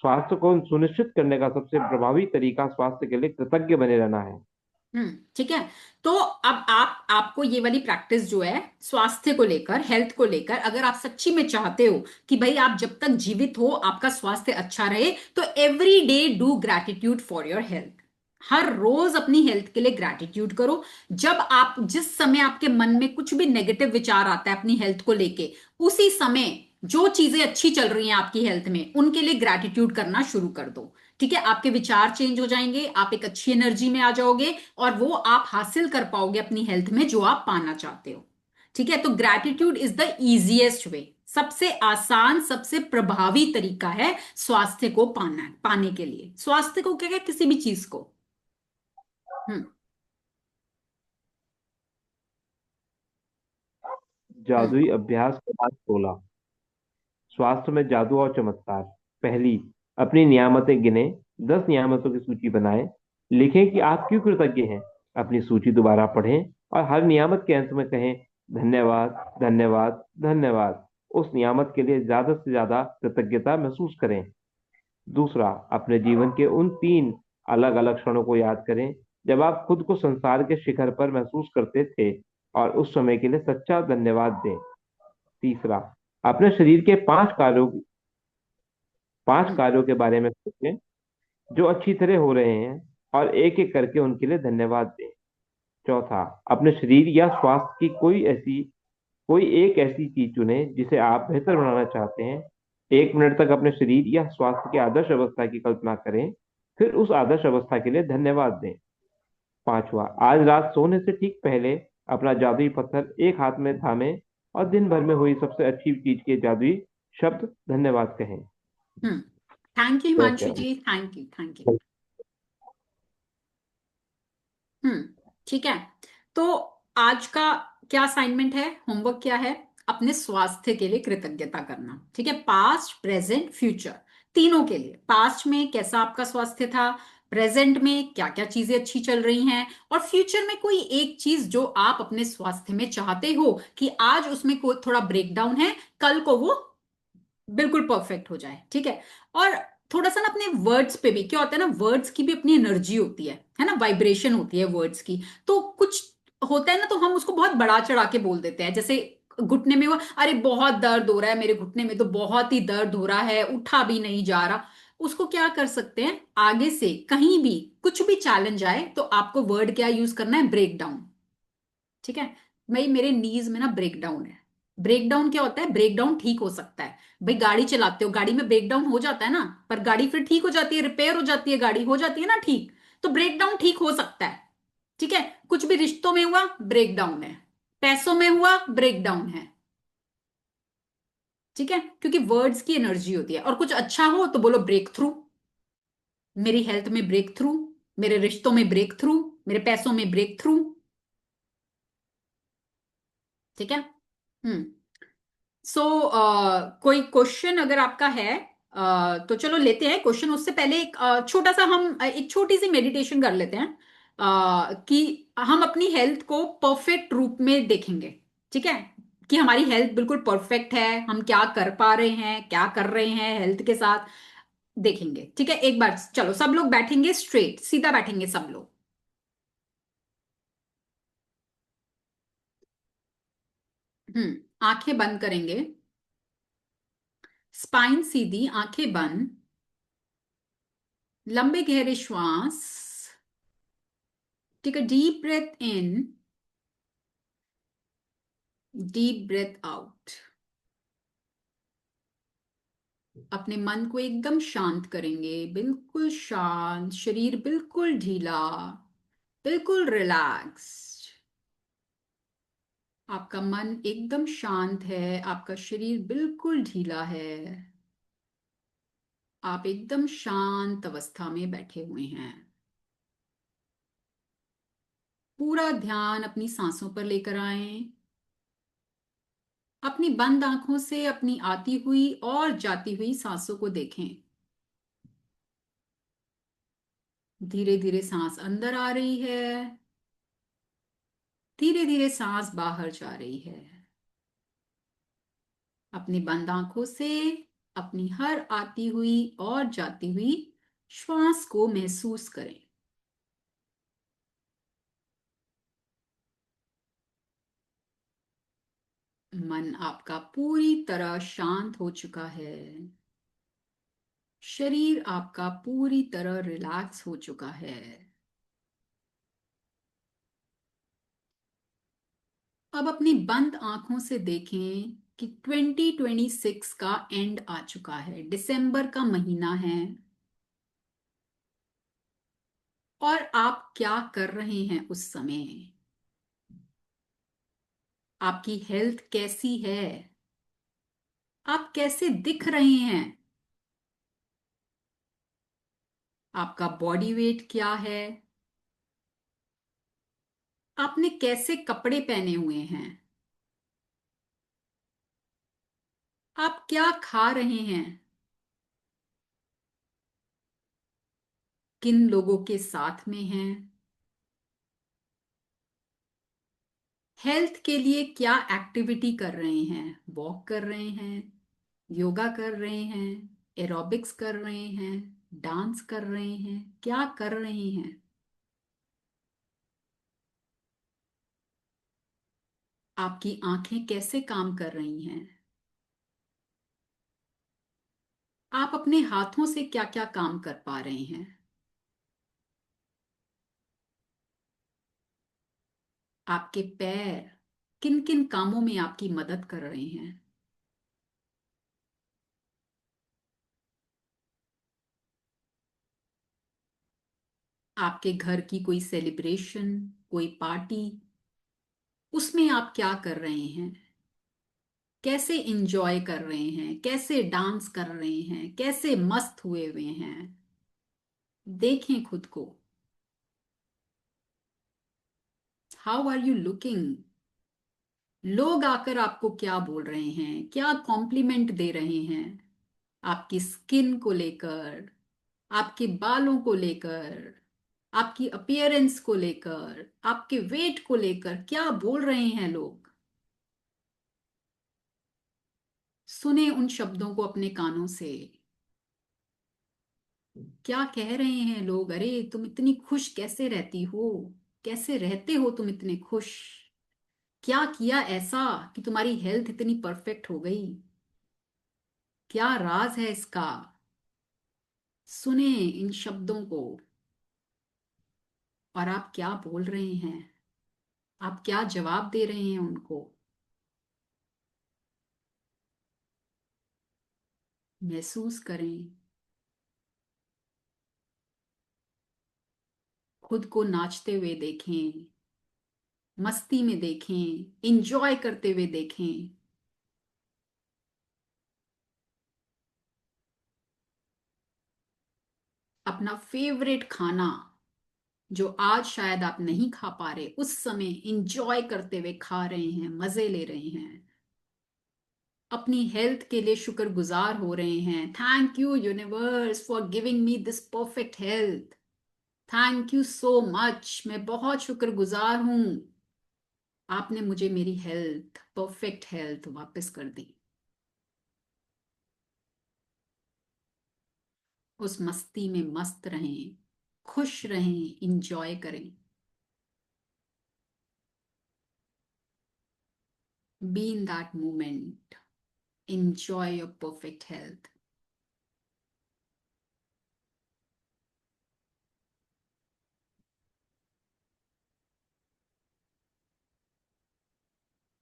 स्वास्थ्य को सुनिश्चित करने का सबसे प्रभावी तरीका स्वास्थ्य के लिए कृतज्ञ बने रहना है। ठीक है। तो अब आपको ये वाली प्रैक्टिस जो है स्वास्थ्य को लेकर, हेल्थ को लेकर, अगर आप सच्ची में चाहते हो कि भाई आप जब तक जीवित हो आपका स्वास्थ्य अच्छा रहे, तो every day do gratitude for your health. हर रोज अपनी हेल्थ के लिए ग्रैटिट्यूड करो। जब आप, जिस समय आपके मन में कुछ भी नेगेटिव विचार आता है अपनी हेल्थ को लेके, उसी समय जो चीजें अच्छी चल रही हैं आपकी हेल्थ में उनके लिए ग्रैटिट्यूड करना शुरू कर दो। ठीक है, आपके विचार चेंज हो जाएंगे, आप एक अच्छी एनर्जी में आ जाओगे, और वो आप हासिल कर पाओगे अपनी हेल्थ में जो आप पाना चाहते हो। ठीक है, तो gratitude is the easiest way, सबसे आसान, सबसे प्रभावी तरीका है स्वास्थ्य को पाने के लिए। स्वास्थ्य को क्या, किसी भी चीज को। हम्म। हम्म। जादुई अभ्यास के बाद 16 स्वास्थ्य में जादू और चमत्कार। पहली, अपनी नियामतें गिने, 10 नियामतों की सूची बनाएं। लिखें कि आप क्यों कृतज्ञ हैं। अपनी सूची दोबारा पढ़ें और हर नियामत के अंत में कहें धन्यवाद, धन्यवाद, धन्यवाद। उस नियामत के लिए ज्यादा से ज्यादा कृतज्ञता महसूस करें। दूसरा, अपने जीवन के उन 3 अलग अलग क्षणों को याद करें जब आप खुद को संसार के शिखर पर महसूस करते थे और उस समय के लिए सच्चा धन्यवाद दें। तीसरा, अपने शरीर के 5 कार्यों हम्म। के बारे में सोचें जो अच्छी तरह हो रहे हैं और एक एक करके उनके लिए धन्यवाद दें। चौथा, अपने शरीर या स्वास्थ्य की कोई एक ऐसी चीज चुनें जिसे आप बेहतर बनाना चाहते हैं। 1 मिनट तक अपने शरीर या स्वास्थ्य की आदर्श अवस्था की कल्पना करें, फिर उस आदर्श अवस्था के लिए धन्यवाद दें। पांचवा, आज रात सोने से ठीक पहले अपना जादुई पत्थर एक हाथ में थामें और दिन भर में हुई सबसे अच्छी चीज के जादुई शब्द धन्यवाद कहें। Hmm. Thank you okay Himanshu ma'am. जी, थैंक यू थैंक यू। ठीक है। तो आज का क्या असाइनमेंट है, होमवर्क क्या है? अपने स्वास्थ्य के लिए कृतज्ञता करना। ठीक है, पास्ट प्रेजेंट फ्यूचर तीनों के लिए। पास्ट में कैसा आपका स्वास्थ्य था, प्रेजेंट में क्या क्या चीजें अच्छी चल रही हैं, और फ्यूचर में कोई एक चीज जो आप अपने स्वास्थ्य में चाहते हो कि आज उसमें कोई थोड़ा ब्रेकडाउन है, कल को वो बिल्कुल परफेक्ट हो जाए। ठीक है। और थोड़ा सा ना अपने वर्ड्स पे भी, क्या होता है ना, वर्ड्स की भी अपनी एनर्जी होती है ना, वाइब्रेशन होती है वर्ड्स की। तो कुछ होता है ना, तो हम उसको बहुत बड़ा चढ़ा के बोल देते हैं। जैसे घुटने में हुआ, अरे बहुत दर्द हो रहा है मेरे घुटने में, तो बहुत ही दर्द हो रहा है, उठा भी नहीं जा रहा। उसको क्या कर सकते हैं, आगे से कहीं भी कुछ भी चैलेंज आए तो आपको वर्ड क्या यूज करना है, ब्रेक डाउन। ठीक है। भाई मेरे नीज में ना ब्रेक डाउन है। ब्रेक डाउन क्या होता है, ब्रेक डाउन ठीक हो सकता है। भाई गाड़ी चलाते हो, गाड़ी में ब्रेक डाउन हो जाता है ना, पर गाड़ी फिर ठीक हो जाती है, रिपेयर हो जाती है, गाड़ी हो जाती है ना ठीक। तो ब्रेक डाउन ठीक हो सकता है। ठीक है। कुछ भी रिश्तों में हुआ, ब्रेक डाउन है। पैसों में हुआ, ब्रेक डाउन है। ठीक है, क्योंकि वर्ड्स की एनर्जी होती है। और कुछ अच्छा हो तो बोलो ब्रेक थ्रू। मेरी हेल्थ में ब्रेक थ्रू, मेरे रिश्तों में ब्रेक थ्रू, मेरे पैसों में ब्रेक थ्रू। ठीक है। हम्म। सो कोई क्वेश्चन अगर आपका है, तो चलो लेते हैं क्वेश्चन। उससे पहले एक छोटा सा हम एक छोटी सी मेडिटेशन कर लेते हैं, कि हम अपनी हेल्थ को परफेक्ट रूप में देखेंगे। ठीक है, कि हमारी हेल्थ बिल्कुल परफेक्ट है, हम क्या कर पा रहे हैं, क्या कर रहे हैं हेल्थ के साथ, देखेंगे। ठीक है, एक बार चलो सब लोग बैठेंगे, स्ट्रेट सीधा बैठेंगे सब लोग। आंखें बंद करेंगे, स्पाइन सीधी, आंखें बंद, लंबे गहरे श्वास। Take a deep breath in, deep breath out. अपने मन को एकदम शांत करेंगे, बिल्कुल शांत, शरीर बिल्कुल ढीला, बिल्कुल रिलैक्स्ड। आपका मन एकदम शांत है, आपका शरीर बिल्कुल ढीला है। आप एकदम शांत अवस्था में बैठे हुए हैं। पूरा ध्यान अपनी सांसों पर लेकर आएं। अपनी बंद आंखों से अपनी आती हुई और जाती हुई सांसों को देखें। धीरे धीरे सांस अंदर आ रही है, धीरे धीरे सांस बाहर जा रही है। अपनी बंद आंखों से अपनी हर आती हुई और जाती हुई श्वास को महसूस करें। मन आपका पूरी तरह शांत हो चुका है, शरीर आपका पूरी तरह रिलैक्स हो चुका है। अब अपनी बंद आंखों से देखें कि 2026 का एंड आ चुका है, दिसंबर का महीना है। और आप क्या कर रहे हैं उस समय, आपकी हेल्थ कैसी है, आप कैसे दिख रहे हैं, आपका बॉडी वेट क्या है, आपने कैसे कपड़े पहने हुए हैं, आप क्या खा रहे हैं, किन लोगों के साथ में हैं, हेल्थ के लिए क्या एक्टिविटी कर रहे हैं, वॉक कर रहे हैं, योगा कर रहे हैं, एरोबिक्स कर रहे हैं, डांस कर रहे हैं, क्या कर रहे हैं। आपकी आंखें कैसे काम कर रही हैं, आप अपने हाथों से क्या क्या काम कर पा रहे हैं। आपके पैर किन किन कामों में आपकी मदद कर रहे हैं? आपके घर की कोई सेलिब्रेशन, कोई पार्टी, उसमें आप क्या कर रहे हैं? कैसे इंजॉय कर रहे हैं? कैसे डांस कर रहे हैं? कैसे मस्त हुए हुए हैं? देखें खुद को। How are you looking? लोग आकर आपको क्या बोल रहे हैं, क्या कॉम्प्लीमेंट दे रहे हैं? आपकी स्किन को लेकर, आपके बालों को लेकर, आपकी अपीयरेंस को लेकर, आपके वेट को लेकर क्या बोल रहे हैं लोग? सुने उन शब्दों को अपने कानों से। क्या कह रहे हैं लोग? अरे तुम इतनी खुश कैसे रहती हो? कैसे रहते हो तुम इतने खुश? क्या किया ऐसा कि तुम्हारी हेल्थ इतनी परफेक्ट हो गई? क्या राज है इसका? सुने इन शब्दों को। और आप क्या बोल रहे हैं? आप क्या जवाब दे रहे हैं उनको? महसूस करें। खुद को नाचते हुए देखें, मस्ती में देखें, इंजॉय करते हुए देखें। अपना फेवरेट खाना जो आज शायद आप नहीं खा पा रहे, उस समय इंजॉय करते हुए खा रहे हैं, मजे ले रहे हैं। अपनी हेल्थ के लिए शुक्रगुजार हो रहे हैं। Thank you universe for giving me this perfect health. Thank you so much, मैं बहुत शुक्रगुजार हूं। आपने मुझे मेरी हेल्थ, परफेक्ट हेल्थ वापस कर दी। उस मस्ती में मस्त रहें, खुश रहें, इंजॉय करें। Be in that moment, enjoy your perfect health.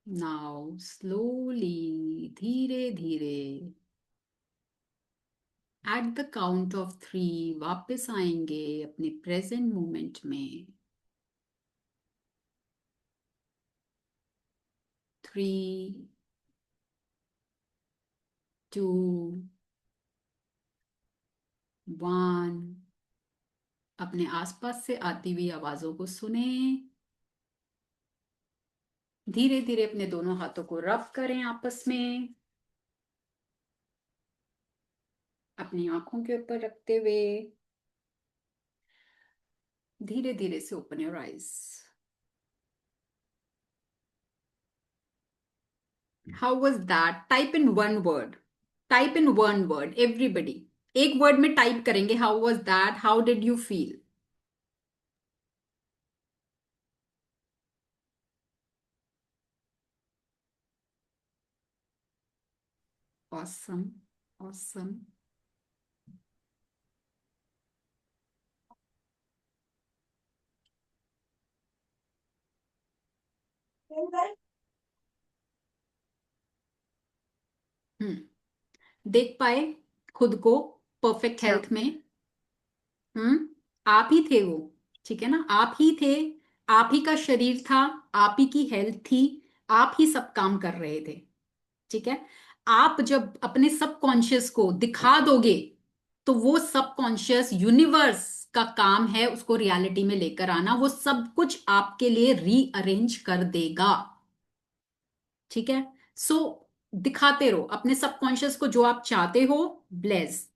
Now slowly, धीरे धीरे, at the count of three वापस आएंगे अपने प्रेजेंट मोमेंट में। 3, 2, 1। अपने आसपास से आती हुई आवाजों को सुने। धीरे धीरे अपने दोनों हाथों को रब करें आपस में, अपनी आंखों के ऊपर रखते हुए। धीरे धीरे से open your eyes. How was that? Type in one word. Type in one word everybody. एक वर्ड में टाइप करेंगे। How was that? How did you feel? Awesome, awesome. देख पाए खुद को परफेक्ट हेल्थ में? हम्म। आप ही थे वो, ठीक है ना? आप ही थे। आप ही का शरीर था, आप ही की हेल्थ थी, आप ही सब काम कर रहे थे। ठीक है। आप जब अपने सबकॉन्शियस को दिखा दोगे, तो वो सबकॉन्शियस यूनिवर्स का काम है उसको रियलिटी में लेकर आना। वो सब कुछ आपके लिए रीअरेंज कर देगा। ठीक है। सो दिखाते रहो अपने सबकॉन्शियस को जो आप चाहते हो। ब्लेस,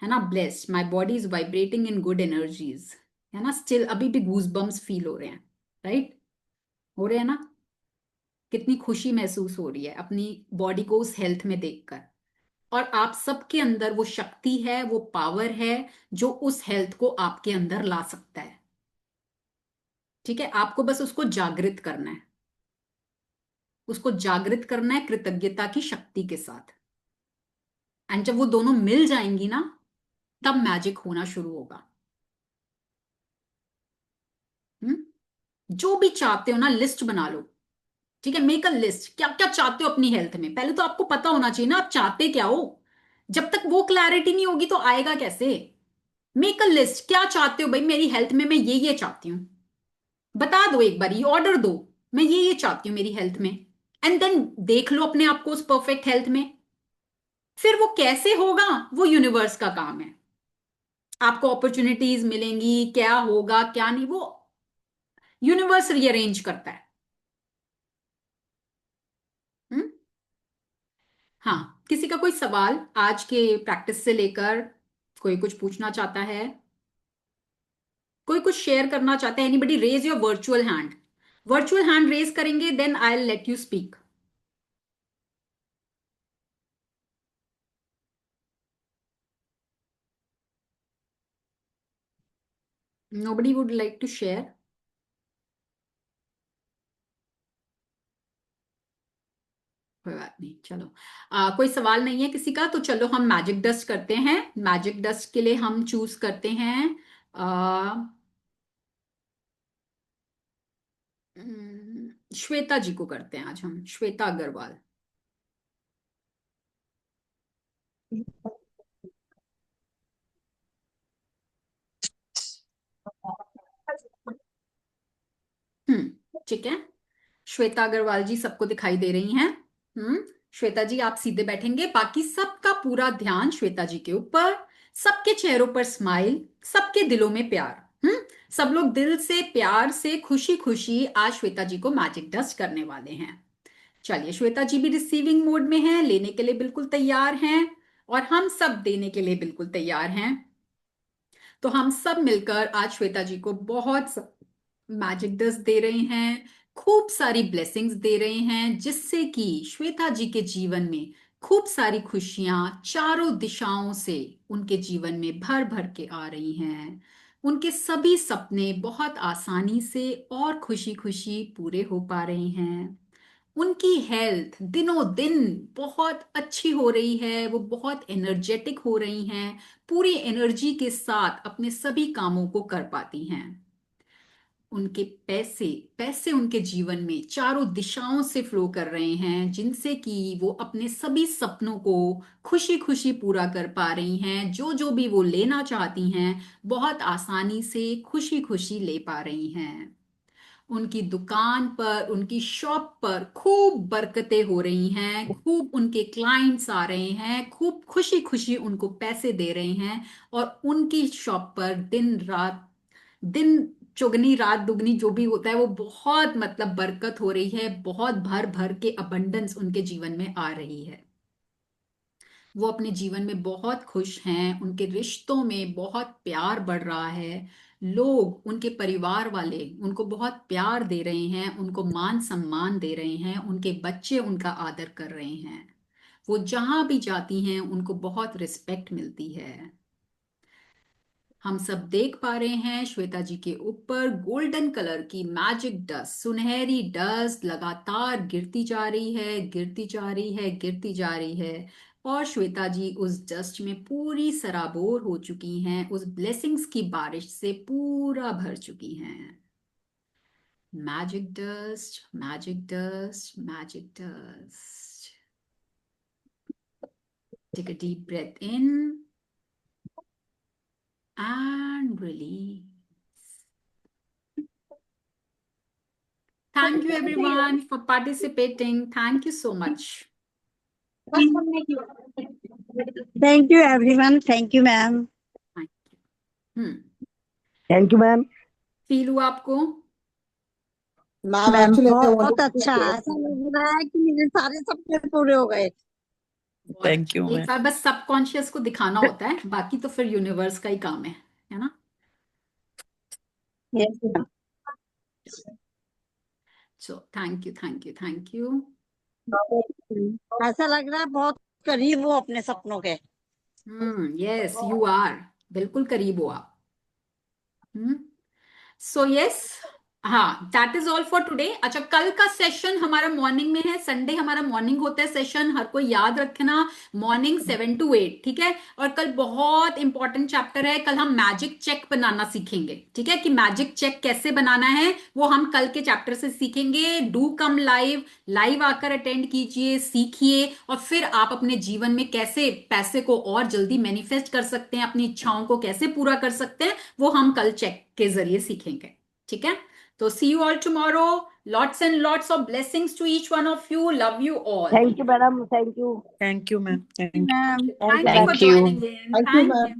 है ना? Blessed, my body is vibrating in good energies. है ना? स्टिल अभी भी गूज बम्स फील हो रहे हैं, राइट? हो रहे हैं ना? कितनी खुशी महसूस हो रही है अपनी बॉडी को उस हेल्थ में देखकर। और आप सबके अंदर वो शक्ति है, वो पावर है, जो उस हेल्थ को आपके अंदर ला सकता है। ठीक है। आपको बस उसको जागृत करना है। उसको जागृत करना है कृतज्ञता की शक्ति के साथ। एंड जब वो दोनों मिल जाएंगी ना, तब मैजिक होना शुरू होगा। हम्म। जो भी चाहते हो ना, लिस्ट बना लो। ठीक है, मेक अ लिस्ट, क्या क्या चाहते हो अपनी हेल्थ में। पहले तो आपको पता होना चाहिए ना आप चाहते क्या हो। जब तक वो क्लैरिटी नहीं होगी तो आएगा कैसे। मेक अ लिस्ट, क्या चाहते हो भाई मेरी हेल्थ में, मैं ये चाहती हूँ। बता दो, एक बार ये ऑर्डर दो, मैं ये चाहती हूँ मेरी हेल्थ में। एंड देन देख लो अपने आप को उस परफेक्ट हेल्थ में। फिर वो कैसे होगा, वो यूनिवर्स का काम है। आपको अपॉर्चुनिटीज मिलेंगी, क्या होगा क्या नहीं, वो यूनिवर्स रीअरेंज करता है। हम्म। हाँ, किसी का कोई सवाल आज के प्रैक्टिस से लेकर, कोई कुछ पूछना चाहता है, कोई कुछ शेयर करना चाहता है? Anybody raise your virtual hand. Virtual hand raise करेंगे then I will let you speak. Nobody would like to share? कोई बात नहीं, चलो। कोई सवाल नहीं है किसी का, तो चलो हम मैजिक डस्ट करते हैं। मैजिक डस्ट के लिए हम चूज करते हैं श्वेता जी को करते हैं आज हम, श्वेता अग्रवाल। ठीक है। श्वेता अग्रवाल जी सबको दिखाई दे रही हैं। श्वेता जी आप सीधे बैठेंगे, बाकी सबका पूरा ध्यान श्वेता जी के ऊपर। सबके चेहरों पर स्माइल, सबके दिलों में प्यार। सब लोग दिल से प्यार से खुशी खुशी आज श्वेता जी को मैजिक डस्ट करने वाले हैं। चलिए, श्वेता जी भी रिसीविंग मोड में हैं, लेने के लिए बिल्कुल तैयार हैं, और हम सब देने के लिए बिल्कुल तैयार हैं। तो हम सब मिलकर आज श्वेता जी को बहुत मैजिक डस्ट दे रहे हैं, खूब सारी ब्लेसिंग्स दे रहे हैं, जिससे कि श्वेता जी के जीवन में खूब सारी खुशियां चारों दिशाओं से उनके जीवन में भर भर के आ रही हैं। उनके सभी सपने बहुत आसानी से और खुशी खुशी पूरे हो पा रहे हैं। उनकी हेल्थ दिनों दिन बहुत अच्छी हो रही है, वो बहुत एनर्जेटिक हो रही हैं, पूरी एनर्जी के साथ अपने सभी कामों को कर पाती हैं। उनके पैसे पैसे उनके जीवन में चारों दिशाओं से फ्लो कर रहे हैं, जिनसे कि वो अपने सभी सपनों को खुशी खुशी पूरा कर पा रही हैं। जो जो भी वो लेना चाहती हैं, बहुत आसानी से खुशी खुशी ले पा रही हैं। उनकी दुकान पर, उनकी शॉप पर खूब बरकतें हो रही हैं, खूब उनके क्लाइंट्स आ रहे हैं, खूब खुशी खुशी उनको पैसे दे रहे हैं। और उनकी शॉप पर दिन रात, दिन चुगनी रात दुगनी जो भी होता है, वो बहुत मतलब बरकत हो रही है, बहुत भर भर के अबंडेंस उनके जीवन में आ रही है। वो अपने जीवन में बहुत खुश हैं, उनके रिश्तों में बहुत प्यार बढ़ रहा है। लोग, उनके परिवार वाले उनको बहुत प्यार दे रहे हैं, उनको मान सम्मान दे रहे हैं, उनके बच्चे उनका आदर कर रहे हैं। वो जहां भी जाती हैं उनको बहुत रिस्पेक्ट मिलती है। हम सब देख पा रहे हैं श्वेता जी के ऊपर गोल्डन कलर की मैजिक डस्ट, सुनहरी डस्ट लगातार गिरती जा रही है, गिरती जा रही है, गिरती जा रही है। और श्वेता जी उस डस्ट में पूरी सराबोर हो चुकी हैं, उस ब्लेसिंग्स की बारिश से पूरा भर चुकी हैं। Magic dust, magic dust, magic dust. Take a deep breath in and release. Thank you everyone for participating. Thank you so much. Thank you, everyone. Thank you, ma'am. Thank you. Thank you ma'am. Feel हुआ आपको? Ma'am ma'am actually बहुत अच्छा, ऐसा लग रहा है कि मेरे सारे सपने पूरे हो गए। थैंक यू एक मैम। बार बस सबकॉन्शियस को दिखाना होता है, बाकी तो फिर यूनिवर्स का ही काम है ना। Yes, ma'am. So thank you, thank you, thank you. ऐसा लग रहा है बहुत करीब हो अपने सपनों के। यस यू आर, बिल्कुल करीब हो आप। सो यस, हाँ, that is all for today. अच्छा, कल का सेशन हमारा मॉर्निंग में है, संडे हमारा मॉर्निंग होता है सेशन, हर कोई याद रखना, मॉर्निंग 7 to 8, ठीक है। और कल बहुत इंपॉर्टेंट चैप्टर है, कल हम मैजिक चेक बनाना सीखेंगे, ठीक है, कि मैजिक चेक कैसे बनाना है वो हम कल के चैप्टर से सीखेंगे। डू कम लाइव, लाइव आकर अटेंड कीजिए, सीखिए, और फिर आप अपने जीवन में कैसे पैसे को और जल्दी मैनिफेस्ट कर सकते हैं, अपनी इच्छाओं को कैसे पूरा कर सकते हैं, वो हम कल चेक के जरिए सीखेंगे, ठीक है। So see you all tomorrow. Lots and lots of blessings to each one of you. Love you all. Thank you, madam. Thank you. Thank you, ma'am. Thank you. Ma'am Thank you, Thank you for ma'am. Thank you. joining in. Thank you, Thank ma'am. you.